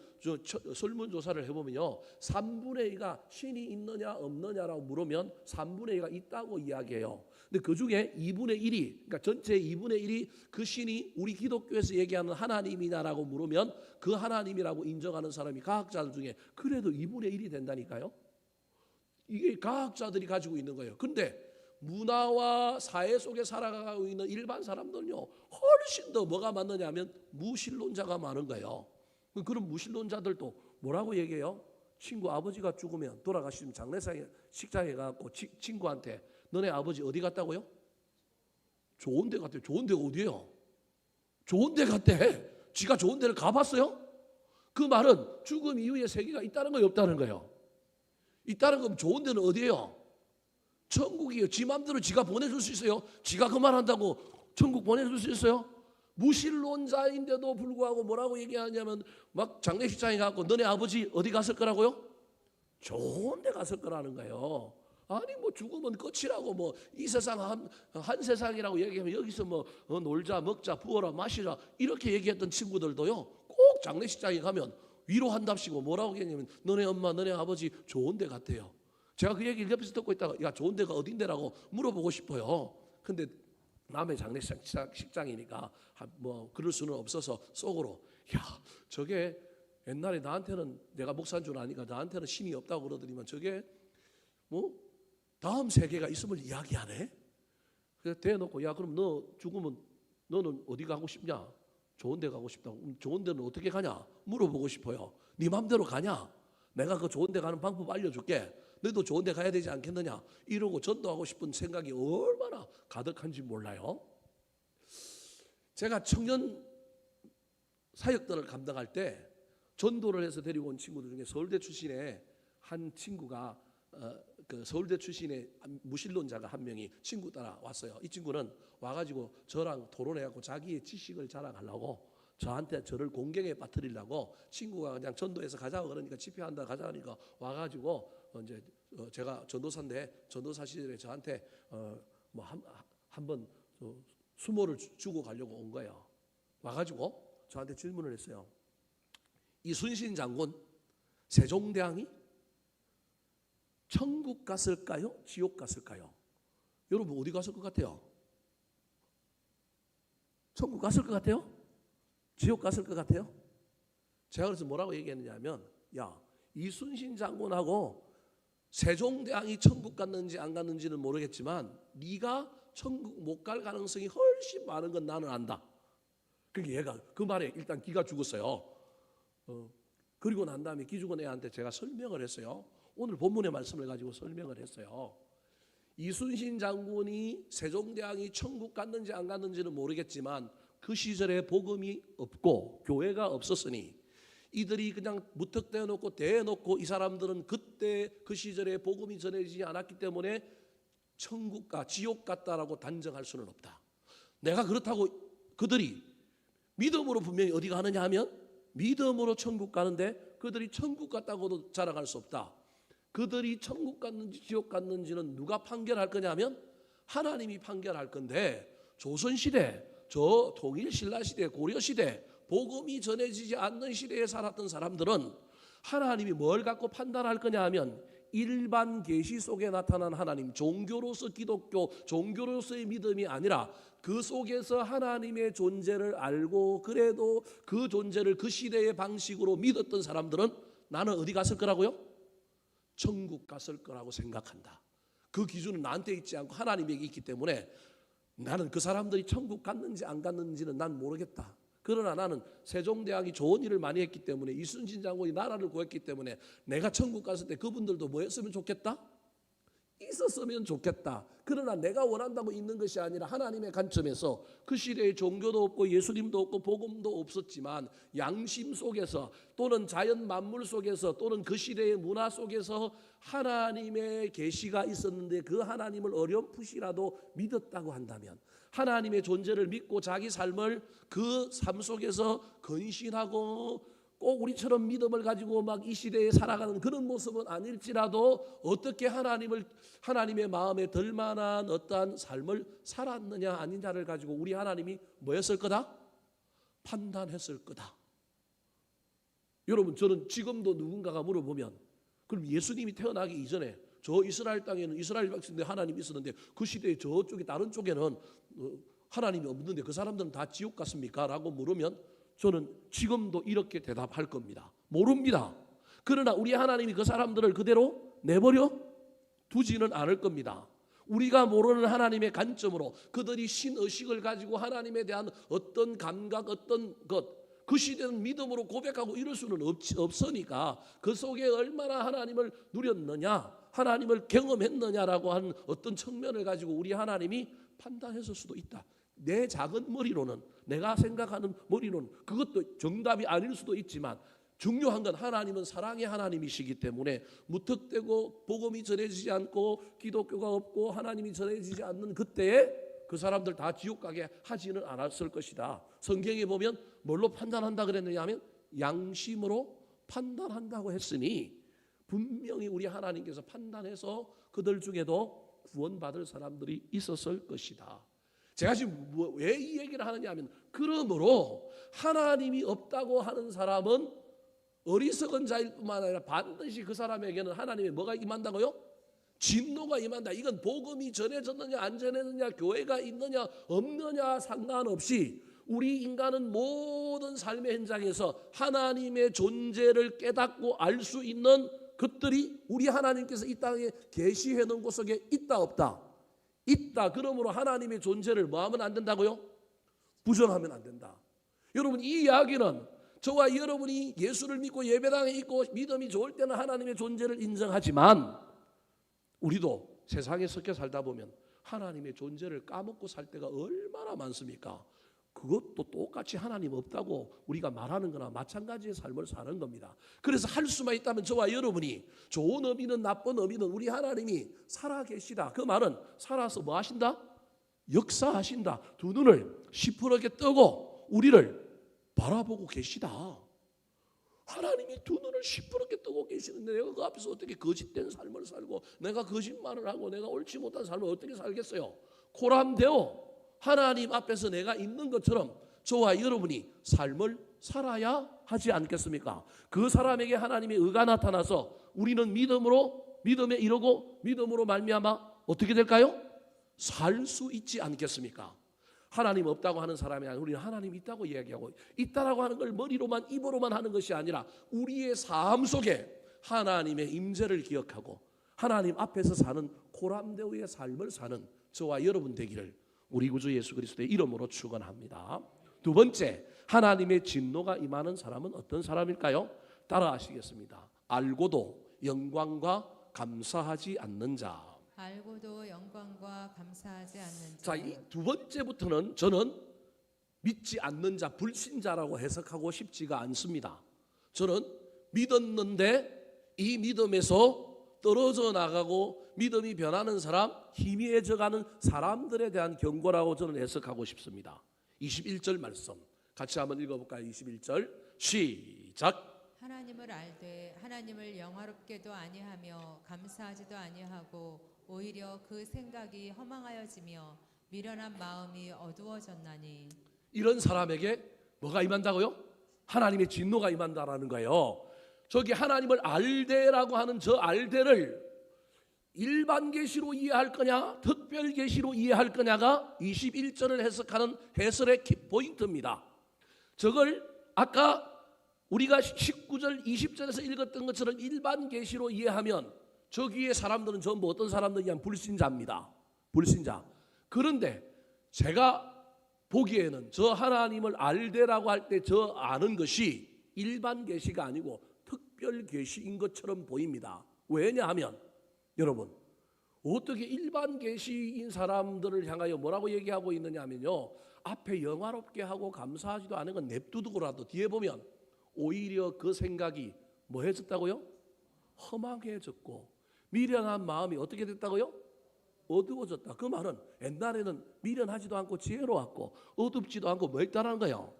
설문조사를 해보면요 3분의 2가 신이 있느냐 없느냐라고 물으면 3분의 2가 있다고 이야기해요. 근데 그 중에 2분의 1이 그러니까 전체 2분의 1이 그 신이 우리 기독교에서 얘기하는 하나님이냐라고 물으면 그 하나님이라고 인정하는 사람이 과학자들 중에 그래도 2분의 1이 된다니까요. 이게 과학자들이 가지고 있는 거예요. 근데 문화와 사회 속에 살아가고 있는 일반 사람들은요 훨씬 더 뭐가 많느냐 하면 무신론자가 많은 거예요. 그런 무신론자들도 뭐라고 얘기해요? 친구 아버지가 죽으면 돌아가시면 장례상에 식장에 가고 친구한테 너네 아버지 어디 갔다고요? 좋은 데 갔대요. 좋은 데가 어디예요? 좋은 데 갔대. 지가 좋은 데를 가봤어요? 그 말은 죽음 이후에 세계가 있다는 거예요 없다는 거예요? 있다는 건 좋은 데는 어디예요? 천국이에요. 지 맘대로 지가 보내줄 수 있어요? 지가 그 말한다고 천국 보내줄 수 있어요? 무신론자인데도 불구하고 뭐라고 얘기하냐면 막 장례식장에 가고 너네 아버지 어디 갔을 거라고요? 좋은 데 갔을 거라는 거예요. 아니 뭐 죽으면 끝이라고 뭐 이 세상 한 세상이라고 얘기하면 여기서 뭐 놀자 먹자 부어라 마시자 이렇게 얘기했던 친구들도요 꼭 장례식장에 가면 위로한답시고 뭐라고 얘기하냐면 너네 엄마 너네 아버지 좋은 데 갔대요. 제가 그 얘기를 옆에서 듣고 있다가 야 좋은 데가 어딘데라고 물어보고 싶어요. 근데 남의 장례식장이니까 뭐 그럴 수는 없어서 속으로 야 저게 옛날에 나한테는 내가 목사인 줄 아니까 나한테는 신이 없다고 그러더니만 저게 뭐 다음 세계가 있음을 이야기하네. 그래서 대놓고 야 그럼 너 죽으면 너는 어디 가고 싶냐? 좋은 데 가고 싶다고. 좋은 데는 어떻게 가냐? 물어보고 싶어요. 네 맘대로 가냐? 내가 그 좋은 데 가는 방법 알려줄게. 너도 좋은 데 가야 되지 않겠느냐? 이러고 전도하고 싶은 생각이 얼마나 가득한지 몰라요. 제가 청년 사역들을 감당할 때 전도를 해서 데리고 온 친구들 중에 서울대 출신의 한 친구가 그 서울대 출신의 무신론자가 한 명이 친구 따라 왔어요. 이 친구는 와가지고 저랑 토론해갖고 자기의 지식을 자랑하려고 저한테 저를 공경에 빠뜨리려고 친구가 그냥 전도해서 가자고 그러니까 집회한다 가자 하니까 와가지고 이제 제가 전도사인데 전도사 시절에 저한테 뭐 한번 수모를 주고 가려고 온 거예요. 와가지고 저한테 질문을 했어요. 이순신 장군 세종대왕이 천국 갔을까요? 지옥 갔을까요? 여러분 어디 갔을 것 같아요? 천국 갔을 것 같아요? 지옥 갔을 것 같아요? 제가 그래서 뭐라고 얘기했느냐면 야 이순신 장군하고 세종대왕이 천국 갔는지 안 갔는지는 모르겠지만 네가 천국 못 갈 가능성이 훨씬 많은 건 나는 안다. 그러니까 얘가 그 말에 일단 기가 죽었어요. 그리고 난 다음에 기 죽은 애한테 제가 설명을 했어요. 오늘 본문의 말씀을 가지고 설명을 했어요. 이순신 장군이 세종대왕이 천국 갔는지 안 갔는지는 모르겠지만 그 시절에 복음이 없고 교회가 없었으니 이들이 그냥 무턱대어 놓고 대놓고 이 사람들은 그때 그 시절에 복음이 전해지지 않았기 때문에 천국과 지옥 같다라고 단정할 수는 없다. 내가 그렇다고 그들이 믿음으로 분명히 어디 가느냐 하면 믿음으로 천국 가는데 그들이 천국 갔다고도 자랑할 수 없다. 그들이 천국 갔는지 지옥 갔는지는 누가 판결할 거냐면 하나님이 판결할 건데 조선시대 저 통일신라시대 고려시대 복음이 전해지지 않는 시대에 살았던 사람들은 하나님이 뭘 갖고 판단할 거냐 하면 일반 계시 속에 나타난 하나님 종교로서 기독교 종교로서의 믿음이 아니라 그 속에서 하나님의 존재를 알고 그래도 그 존재를 그 시대의 방식으로 믿었던 사람들은 나는 어디 갔을 거라고요? 천국 갔을 거라고 생각한다. 그 기준은 나한테 있지 않고 하나님에게 있기 때문에 나는 그 사람들이 천국 갔는지 안 갔는지는 난 모르겠다. 그러나 나는 세종대왕이 좋은 일을 많이 했기 때문에 이순신 장군이 나라를 구했기 때문에 내가 천국 갔을 때 그분들도 뭐 했으면 좋겠다? 있었으면 좋겠다. 그러나 내가 원한다고 있는 것이 아니라 하나님의 관점에서 그 시대에 종교도 없고 예수님도 없고 복음도 없었지만 양심 속에서 또는 자연 만물 속에서 또는 그 시대의 문화 속에서 하나님의 계시가 있었는데 그 하나님을 어렴풋이라도 믿었다고 한다면 하나님의 존재를 믿고 자기 삶을 그 삶 속에서 건신하고 꼭 우리처럼 믿음을 가지고 막 이 시대에 살아가는 그런 모습은 아닐지라도 어떻게 하나님의 마음에 들 만한 어떠한 삶을 살았느냐 아니냐를 가지고 우리 하나님이 뭐였을 거다? 판단했을 거다. 여러분, 저는 지금도 누군가가 물어보면 그럼 예수님이 태어나기 이전에 저 이스라엘 땅에는 이스라엘 백성들 하나님이 있었는데 그 시대에 저쪽에 다른 쪽에는 하나님이 없는데 그 사람들은 다 지옥 갔습니까? 라고 물으면 저는 지금도 이렇게 대답할 겁니다. 모릅니다. 그러나 우리 하나님이 그 사람들을 그대로 내버려 두지는 않을 겁니다. 우리가 모르는 하나님의 관점으로 그들이 신의식을 가지고 하나님에 대한 어떤 감각, 어떤 것, 그 시대는 믿음으로 고백하고 이럴 수는 없으니까 그 속에 얼마나 하나님을 누렸느냐, 하나님을 경험했느냐라고 하는 어떤 측면을 가지고 우리 하나님이 판단했을 수도 있다. 내 작은 머리로는, 내가 생각하는 머리로는 그것도 정답이 아닐 수도 있지만 중요한 건 하나님은 사랑의 하나님이시기 때문에 무턱대고 복음이 전해지지 않고 기독교가 없고 하나님이 전해지지 않는 그때에 그 사람들 다 지옥 가게 하지는 않았을 것이다. 성경에 보면 뭘로 판단한다 그랬느냐 하면 양심으로 판단한다고 했으니 분명히 우리 하나님께서 판단해서 그들 중에도 구원받을 사람들이 있었을 것이다. 제가 지금 왜 이 얘기를 하느냐 하면 그러므로 하나님이 없다고 하는 사람은 어리석은 자일 뿐만 아니라 반드시 그 사람에게는 하나님의 뭐가 임한다고요? 진노가 임한다. 이건 복음이 전해졌느냐 안 전해졌느냐 교회가 있느냐 없느냐 상관없이 우리 인간은 모든 삶의 현장에서 하나님의 존재를 깨닫고 알 수 있는 것들이 우리 하나님께서 이 땅에 계시해 놓은 곳 속에 있다 없다? 있다. 그러므로 하나님의 존재를 뭐 하면 안 된다고요? 부정하면 안 된다. 여러분, 이 이야기는 저와 여러분이 예수를 믿고 예배당에 있고 믿음이 좋을 때는 하나님의 존재를 인정하지만 우리도 세상에 섞여 살다 보면 하나님의 존재를 까먹고 살 때가 얼마나 많습니까? 그것도 똑같이 하나님 없다고 우리가 말하는 거나 마찬가지의 삶을 사는 겁니다. 그래서 할 수만 있다면 저와 여러분이 좋은 의미는 나쁜 의미는 우리 하나님이 살아계시다. 그 말은 살아서 뭐 하신다? 역사하신다. 두 눈을 시퍼렇게 뜨고 우리를 바라보고 계시다. 하나님이 두 눈을 시퍼렇게 뜨고 계시는데 내가 그 앞에서 어떻게 거짓된 삶을 살고 내가 거짓말을 하고 내가 옳지 못한 삶을 어떻게 살겠어요? 코람되어 하나님 앞에서 내가 있는 것처럼 저와 여러분이 삶을 살아야 하지 않겠습니까? 그 사람에게 하나님의 의가 나타나서 우리는 믿음에 이르고 믿음으로 말미암아 어떻게 될까요? 살 수 있지 않겠습니까? 하나님 없다고 하는 사람이 아니라 우리는 하나님 있다고 이야기하고 있다라고 하는 걸 머리로만 입으로만 하는 것이 아니라 우리의 삶 속에 하나님의 임재를 기억하고 하나님 앞에서 사는 코람데오의 삶을 사는 저와 여러분 되기를 우리 구주 예수 그리스도의 이름으로 축원합니다. 두 번째, 하나님의 진노가 임하는 사람은 어떤 사람일까요? 따라하시겠습니다. 알고도 영광과 감사하지 않는 자. 알고도 영광과 감사하지 않는 자. 자, 이 두 번째부터는 저는 믿지 않는 자, 불신자라고 해석하고 싶지가 않습니다. 저는 믿었는데 이 믿음에서 떨어져 나가고 믿음이 변하는 사람, 희미해져가는 사람들에 대한 경고라고 저는 해석하고 싶습니다. 21절 말씀 같이 한번 읽어볼까요? 21절 시작. 하나님을 알되 하나님을 영화롭게도 아니하며 감사하지도 아니하고 오히려 그 생각이 허망하여지며 미련한 마음이 어두워졌나니. 이런 사람에게 뭐가 임한다고요? 하나님의 진노가 임한다라는 거예요. 저기 하나님을 알되라고 하는 저 알되를 일반 계시로 이해할 거냐 특별 계시로 이해할 거냐가 21절을 해석하는 해설의 포인트입니다. 저걸 아까 우리가 19절 20절에서 읽었던 것처럼 일반 계시로 이해하면 저기의 사람들은 전부 어떤 사람들이냐면 불신자입니다. 불신자. 그런데 제가 보기에는 저 하나님을 알되라고 할 때 저 아는 것이 일반 계시가 아니고 특별 계시인 것처럼 보입니다. 왜냐하면 여러분, 어떻게 일반 계시인 사람들을 향하여 뭐라고 얘기하고 있느냐면요, 앞에 영화롭게 하고 감사하지도 않은 건 냅두고라도 뒤에 보면 오히려 그 생각이 뭐 해졌다고요? 허망해졌고 미련한 마음이 어떻게 됐다고요? 어두워졌다. 그 말은 옛날에는 미련하지도 않고 지혜로웠고 어둡지도 않고 뭐 했다는 거예요?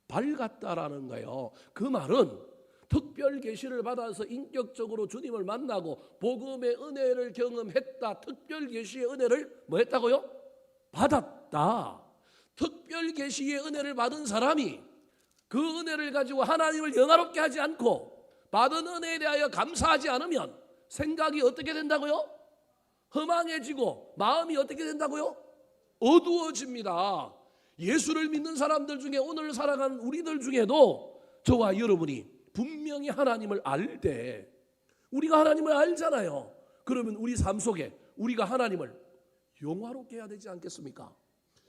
밝았다라는 거예요. 그 말은 특별 계시를 받아서 인격적으로 주님을 만나고 복음의 은혜를 경험했다. 특별 계시의 은혜를 뭐 했다고요? 받았다. 특별 계시의 은혜를 받은 사람이 그 은혜를 가지고 하나님을 영화롭게 하지 않고 받은 은혜에 대하여 감사하지 않으면 생각이 어떻게 된다고요? 허망해지고 마음이 어떻게 된다고요? 어두워집니다. 예수를 믿는 사람들 중에 오늘 살아가는 우리들 중에도 저와 여러분이 분명히 하나님을 알 때, 우리가 하나님을 알잖아요. 그러면 우리 삶 속에 우리가 하나님을 영화롭게 해야 되지 않겠습니까?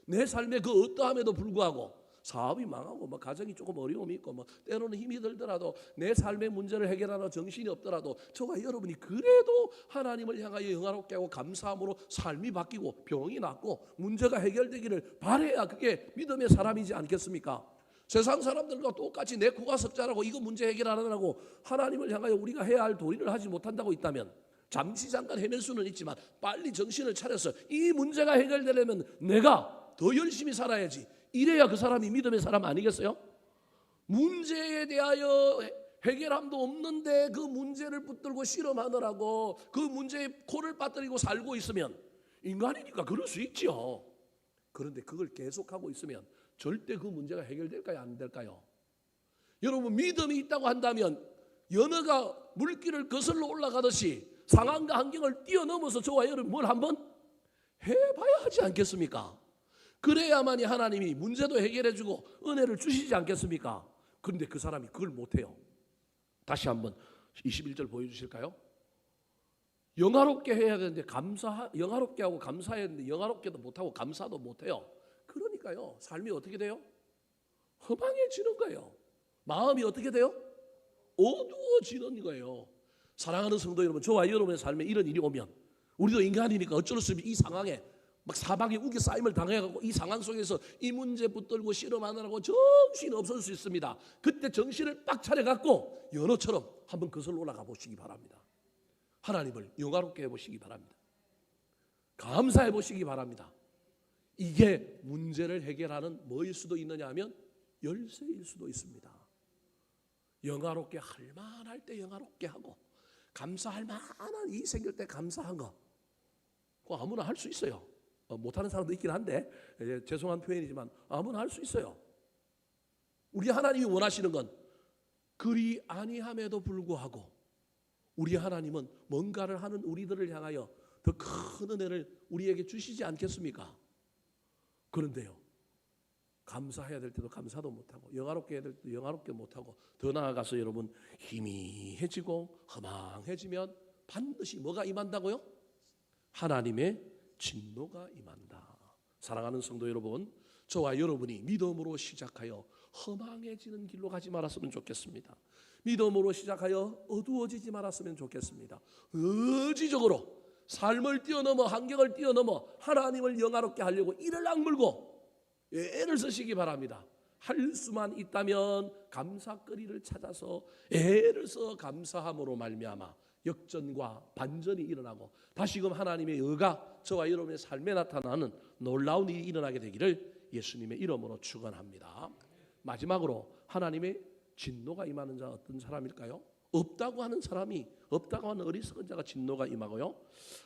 내 삶의 그 어떠함에도 불구하고 사업이 망하고 뭐 가정이 조금 어려움이 있고 뭐 때로는 힘이 들더라도 내 삶의 문제를 해결하는 정신이 없더라도 저와 여러분이 그래도 하나님을 향하여 영화롭게 하고 감사함으로 삶이 바뀌고 병이 낫고 문제가 해결되기를 바라야 그게 믿음의 사람이지 않겠습니까? 세상 사람들과 똑같이 내 코가 석자라고 이거 문제 해결 안 하느라고 하나님을 향하여 우리가 해야 할 도리를 하지 못한다고 있다면 잠시 잠깐 헤맬 수는 있지만 빨리 정신을 차려서 이 문제가 해결되려면 내가 더 열심히 살아야지. 이래야 그 사람이 믿음의 사람 아니겠어요? 문제에 대하여 해결함도 없는데 그 문제를 붙들고 실험하느라고 그 문제에 코를 빠뜨리고 살고 있으면 인간이니까 그럴 수 있죠. 그런데 그걸 계속하고 있으면 절대 그 문제가 해결될까요? 안 될까요? 여러분 믿음이 있다고 한다면 연어가 물길을 거슬러 올라가듯이 상황과 환경을 뛰어넘어서 저와 여러분 뭘 한번 해봐야 하지 않겠습니까? 그래야만이 하나님이 문제도 해결해주고 은혜를 주시지 않겠습니까? 그런데 그 사람이 그걸 못해요. 다시 한번 21절 보여주실까요? 영화롭게 해야 되는데 영화롭게 하고 감사해야 되는데 영화롭게도 못하고 감사도 못해요. 그러니까요 삶이 어떻게 돼요? 허망해지는 거예요. 마음이 어떻게 돼요? 어두워지는 거예요. 사랑하는 성도 여러분, 저와 여러분의 삶에 이런 일이 오면 우리도 인간이니까 어쩔 수 없이 이 상황에 막 사방에 우기 쌓임을 당해가고 이 상황 속에서 이 문제 붙들고 실험하느라고 정신이 없을 수 있습니다. 그때 정신을 빡 차려갖고 연어처럼 한번 거슬러 올라가 보시기 바랍니다. 하나님을 영화롭게 해보시기 바랍니다. 감사해 보시기 바랍니다. 이게 문제를 해결하는 뭐일 수도 있느냐 하면 열쇠일 수도 있습니다. 영화롭게 할 만할 때 영화롭게 하고 감사할 만한 일이 생길 때 감사한 거 그거 아무나 할 수 있어요. 못하는 사람도 있긴 한데 죄송한 표현이지만 아무나 할 수 있어요. 우리 하나님이 원하시는 건 그리 아니함에도 불구하고 우리 하나님은 뭔가를 하는 우리들을 향하여 더 큰 은혜를 우리에게 주시지 않겠습니까? 그런데요 감사해야 될 때도 감사도 못하고 영화롭게 해야 될 때도 영화롭게 못하고 더 나아가서 여러분 희미해지고 허망해지면 반드시 뭐가 임한다고요? 하나님의 진노가 임한다. 사랑하는 성도 여러분, 저와 여러분이 믿음으로 시작하여 허망해지는 길로 가지 말았으면 좋겠습니다. 믿음으로 시작하여 어두워지지 말았으면 좋겠습니다. 의지적으로 삶을 뛰어넘어 환경을 뛰어넘어 하나님을 영화롭게 하려고 이를 악물고 애를 쓰시기 바랍니다. 할 수만 있다면 감사거리를 찾아서 애를 써 감사함으로 말미암아 역전과 반전이 일어나고 다시금 하나님의 의가 저와 여러분의 삶에 나타나는 놀라운 일이 일어나게 되기를 예수님의 이름으로 축원합니다. 마지막으로 하나님의 진노가 임하는 자 어떤 사람일까요? 없다고 하는 사람이 없다고 하는 어리석은 자가 진노가 임하고요.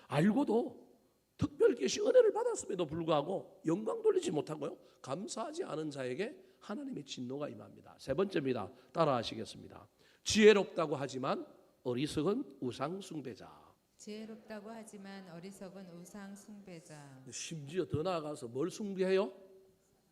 알고도 특별 계시 은혜를 받았음에도 불구하고 영광 돌리지 못하고요. 감사하지 않은 자에게 하나님의 진노가 임합니다. 세 번째입니다. 따라하시겠습니다. 지혜롭다고 하지만 어리석은 우상 숭배자. 지혜롭다고 하지만 어리석은 우상 숭배자. 심지어 더 나아가서 뭘 숭배해요?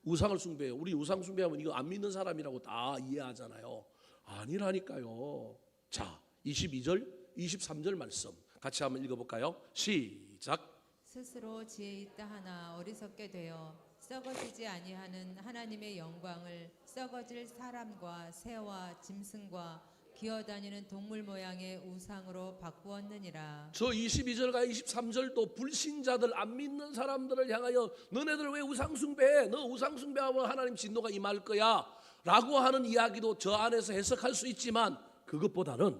우상을 숭배해요. 우리 우상 숭배하면 이거 안 믿는 사람이라고 다 이해하잖아요. 아니라니까요. 자, 22절, 23절 말씀 같이 한번 읽어볼까요? 시작. 스스로 지혜 있다 하나 어리석게 되어 썩어지지 아니하는 하나님의 영광을 썩어질 사람과 새와 짐승과 기어다니는 동물 모양의 우상으로 바꾸었느니라. 저 22절과 23절도 불신자들, 안 믿는 사람들을 향하여 너네들 왜 우상숭배해? 너 우상숭배하면 하나님 진노가 임할 거야 라고 하는 이야기도 저 안에서 해석할 수 있지만, 그것보다는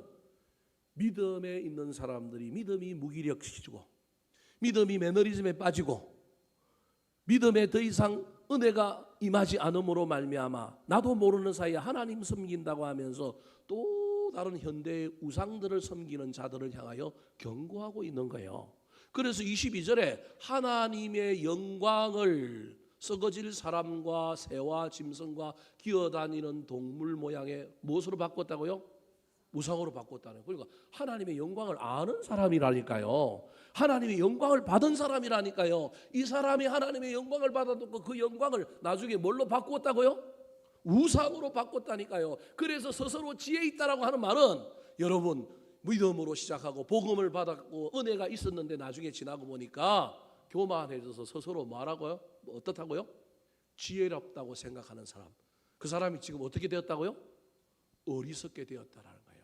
믿음에 있는 사람들이 믿음이 무기력해지고 믿음이 매너리즘에 빠지고 믿음에 더 이상 은혜가 임하지 않음으로 말미암아 나도 모르는 사이에 하나님 섬긴다고 하면서 또 다른 현대의 우상들을 섬기는 자들을 향하여 경고하고 있는 거예요. 그래서 22절에 하나님의 영광을 썩어질 사람과 새와 짐승과 기어다니는 동물 모양의 무엇으로 바꿨다고요? 우상으로 바꿨다는 거예요. 그러니까 하나님의 영광을 아는 사람이라니까요. 하나님의 영광을 받은 사람이라니까요. 이 사람이 하나님의 영광을 받았고 그 영광을 나중에 뭘로 바꾸었다고요? 우상으로 바꿨다니까요. 그래서 스스로 지혜 있다라고 하는 말은, 여러분 믿음으로 시작하고 복음을 받았고 은혜가 있었는데 나중에 지나고 보니까 교만해져서 스스로 뭐하라고요? 어떻다고요? 지혜롭다고 생각하는 사람. 그 사람이 지금 어떻게 되었다고요? 어리석게 되었다라는 거예요.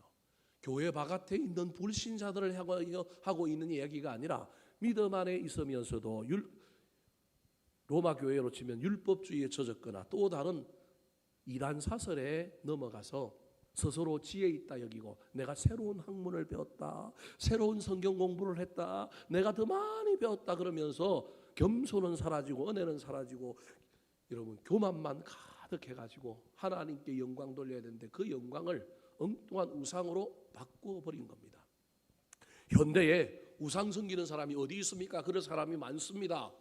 교회 바깥에 있는 불신자들을 향하여 하고 있는 이야기가 아니라 믿음 안에 있으면서도 로마 교회로 치면 율법주의에 젖었거나 또 다른 이단 사설에 넘어가서 스스로 지혜 있다 여기고 내가 새로운 학문을 배웠다, 새로운 성경 공부를 했다, 내가 더 많이 배웠다 그러면서 겸손은 사라지고 은혜는 사라지고 여러분 교만만 가득해가지고 하나님께 영광 돌려야 되는데 그 영광을 엉뚱한 우상으로 바꾸어버린 겁니다. 현대에 우상 섬기는 사람이 어디 있습니까? 그런 사람이 많습니다.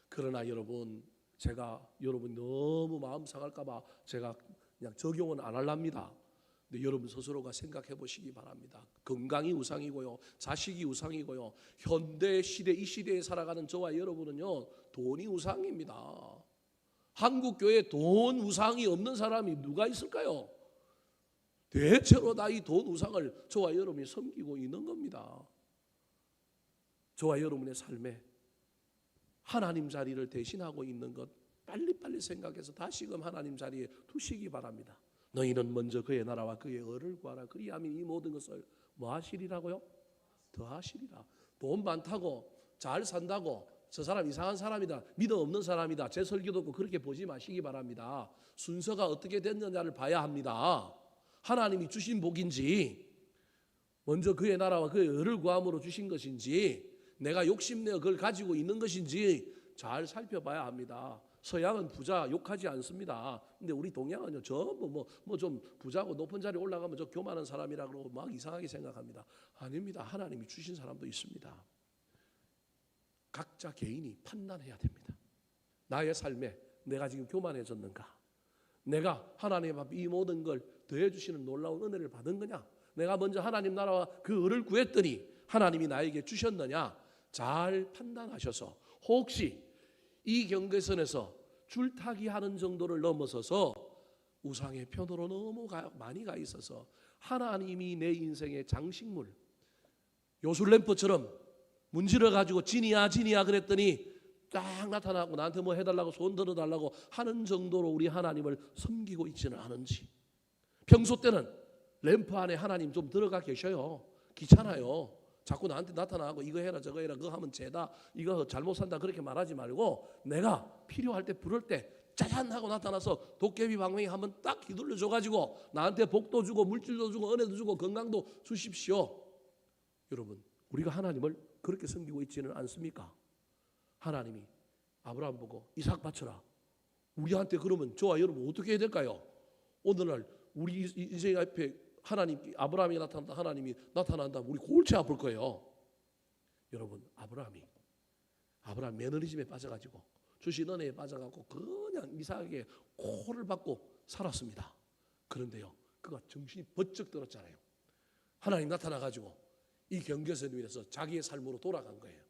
그러나 여러분, 제가 여러분 너무 마음 상할까 봐 제가 그냥 적용은 안 할랍니다. 근데 여러분 스스로가 생각해 보시기 바랍니다. 건강이 우상이고요, 자식이 우상이고요, 현대 시대 이 시대에 살아가는 저와 여러분은요 돈이 우상입니다. 한국 교회에 돈 우상이 없는 사람이 누가 있을까요? 대체로 다 이 돈 우상을 저와 여러분이 섬기고 있는 겁니다. 저와 여러분의 삶에 하나님 자리를 대신하고 있는 것 빨리빨리 생각해서 다시금 하나님 자리에 두시기 바랍니다. 너희는 먼저 그의 나라와 그의 의를 구하라. 그리하면 이 모든 것을 뭐 하시리라고요? 더 하시리라. 돈 많다고 잘 산다고 저 사람 이상한 사람이다, 믿음 없는 사람이다, 제 설교도 없고 그렇게 보지 마시기 바랍니다. 순서가 어떻게 됐느냐를 봐야 합니다. 하나님이 주신 복인지, 먼저 그의 나라와 그의 의를 구함으로 주신 것인지, 내가 욕심내어 그걸 가지고 있는 것인지 잘 살펴봐야 합니다. 서양은 부자 욕하지 않습니다. 근데 우리 동양은요 전부 뭐 좀 부자고 높은 자리에 올라가면 저 교만한 사람이라 그러고 막 이상하게 생각합니다. 아닙니다. 하나님이 주신 사람도 있습니다. 각자 개인이 판단해야 됩니다. 나의 삶에 내가 지금 교만해졌는가? 내가 하나님 앞에 이 모든 걸 더해 주시는 놀라운 은혜를 받은 거냐? 내가 먼저 하나님 나라와 그 의를 구했더니 하나님이 나에게 주셨느냐? 잘 판단하셔서 혹시 이 경계선에서 줄타기 하는 정도를 넘어서서 우상의 편으로 너무 많이 가 있어서 하나님이 내 인생의 장식물, 요술램프처럼 문질러 가지고 진이야 그랬더니 딱 나타나고 나한테 뭐 해달라고 손 들어달라고 하는 정도로 우리 하나님을 섬기고 있지는 않은지, 평소 때는 램프 안에 하나님 좀 들어가 계셔요. 귀찮아요. 자꾸 나한테 나타나고 이거 해라 저거 해라, 그거 하면 죄다, 이거 잘못 산다 그렇게 말하지 말고 내가 필요할 때 부를 때 짜잔 하고 나타나서 도깨비 방망이 한번 딱 휘둘러 줘가지고 나한테 복도 주고 물질도 주고 은혜도 주고 건강도 주십시오. 여러분, 우리가 하나님을 그렇게 섬기고 있지는 않습니까? 하나님이 아브라함 보고 이삭 바쳐라. 우리한테 그러면 저와 여러분 어떻게 해야 될까요? 오늘날 우리 인생 앞에 하나님, 아브라함이 나타난다, 하나님이 나타난다, 우리 골치 아플 거예요. 여러분, 아브라함 매너리즘에 빠져가지고 주신 은혜에 빠져가고 그냥 이삭에게 코를 박고 살았습니다. 그런데요, 그가 정신이 번쩍 들었잖아요. 하나님 나타나가지고 이 경계선 위에서 자기의 삶으로 돌아간 거예요.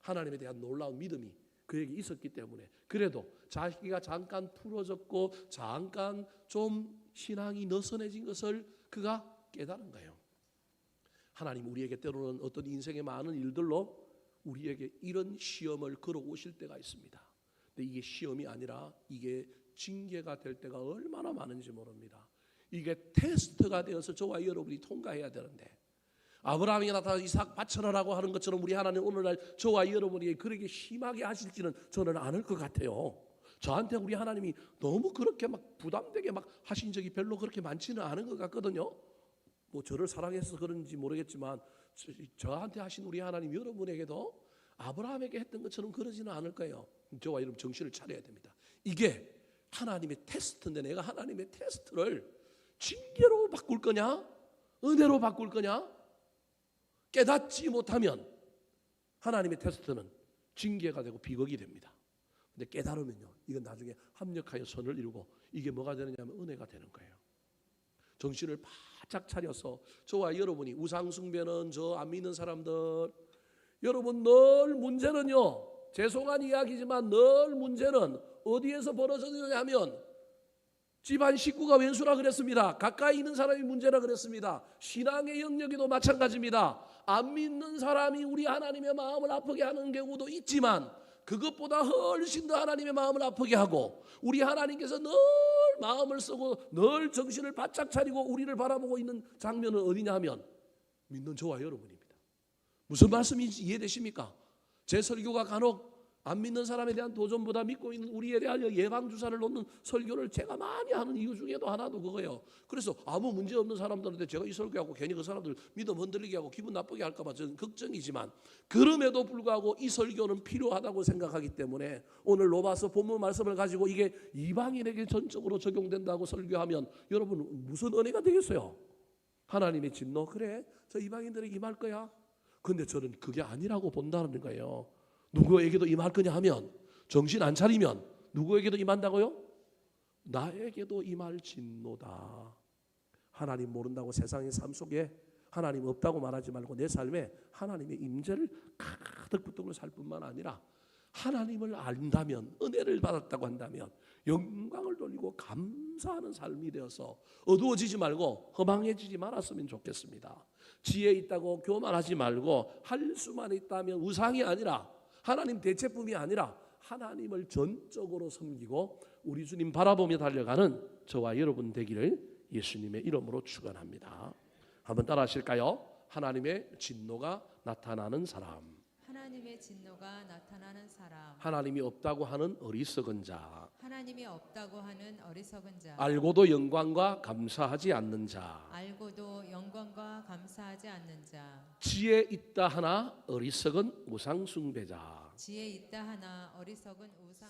하나님에 대한 놀라운 믿음이 그에게 있었기 때문에, 그래도 자기가 잠깐 풀어졌고 잠깐 좀 신앙이 느슨해진 것을 그가 깨달은 거예요. 하나님 우리에게 때로는 어떤 인생의 많은 일들로 우리에게 이런 시험을 걸어오실 때가 있습니다. 근데 이게 시험이 아니라 이게 징계가 될 때가 얼마나 많은지 모릅니다. 이게 테스트가 되어서 저와 여러분이 통과해야 되는데, 아브라함이 나타나서 이삭 바쳐라라고 하는 것처럼 우리 하나님 오늘날 저와 여러분이 그렇게 심하게 하실지는 저는 않을 것 같아요. 저한테 우리 하나님이 너무 그렇게 막 부담되게 막 하신 적이 별로 그렇게 많지는 않은 것 같거든요. 뭐 저를 사랑해서 그런지 모르겠지만 저한테 하신 우리 하나님 여러분에게도 아브라함에게 했던 것처럼 그러지는 않을 거예요. 저와 여러분 정신을 차려야 됩니다. 이게 하나님의 테스트인데, 내가 하나님의 테스트를 징계로 바꿀 거냐, 은혜로 바꿀 거냐, 깨닫지 못하면 하나님의 테스트는 징계가 되고 비극이 됩니다. 근데 깨달으면요, 이건 나중에 합력하여 선을 이루고 이게 뭐가 되느냐면 은혜가 되는 거예요. 정신을 바짝 차려서 저와 여러분이 우상 숭배는 저 안 믿는 사람들, 여러분 늘 문제는요, 죄송한 이야기지만 늘 문제는 어디에서 벌어졌느냐 하면 집안 식구가 왼수라 그랬습니다. 가까이 있는 사람이 문제라 그랬습니다. 신앙의 영역에도 마찬가지입니다. 안 믿는 사람이 우리 하나님의 마음을 아프게 하는 경우도 있지만 그것보다 훨씬 더 하나님의 마음을 아프게 하고, 우리 하나님께서 늘 마음을 쓰고 늘 정신을 바짝 차리고 우리를 바라보고 있는 장면은 어디냐 하면 믿는 저와 여러분입니다. 무슨 말씀인지 이해되십니까? 제 설교가 간혹 안 믿는 사람에 대한 도전보다 믿고 있는 우리에 대한 예방주사를 놓는 설교를 제가 많이 하는 이유 중에도 하나도 그거예요. 그래서 아무 문제 없는 사람들한테 제가 이 설교하고 괜히 그 사람들 믿음 흔들리게 하고 기분 나쁘게 할까 봐 저는 걱정이지만, 그럼에도 불구하고 이 설교는 필요하다고 생각하기 때문에 오늘 로마서 본문 말씀을 가지고 이게 이방인에게 전적으로 적용된다고 설교하면 여러분 무슨 은혜가 되겠어요? 하나님의 진노, 그래 저 이방인들에게 임할 거야. 근데 저는 그게 아니라고 본다는 거예요. 누구에게도 임할 거냐 하면, 정신 안 차리면 누구에게도 임한다고요? 나에게도 임할 진노다. 하나님 모른다고 세상의 삶 속에 하나님 없다고 말하지 말고 내 삶에 하나님의 임재를 가득 붙들고 살 뿐만 아니라 하나님을 안다면, 은혜를 받았다고 한다면 영광을 돌리고 감사하는 삶이 되어서 어두워지지 말고 허망해지지 말았으면 좋겠습니다. 지혜 있다고 교만하지 말고 할 수만 있다면 우상이 아니라, 하나님 대체품이 아니라 하나님을 전적으로 섬기고 우리 주님 바라보며 달려가는 저와 여러분 되기를 예수님의 이름으로 축원합니다. 한번 따라 하실까요? 하나님의 진노가 나타나는 사람, 하나님의 진노가 나타나는 사람, 하나님이 없다고 하는 어리석은 자, 하나님이 없다고 하는 어리석은 자, 알고도 영광과 감사하지 않는 자, 알고도 영광과 감사하지 않는 자, 지혜 있다 하나 어리석은 우상 숭배자. 지혜 있다 하나 어리석은 우상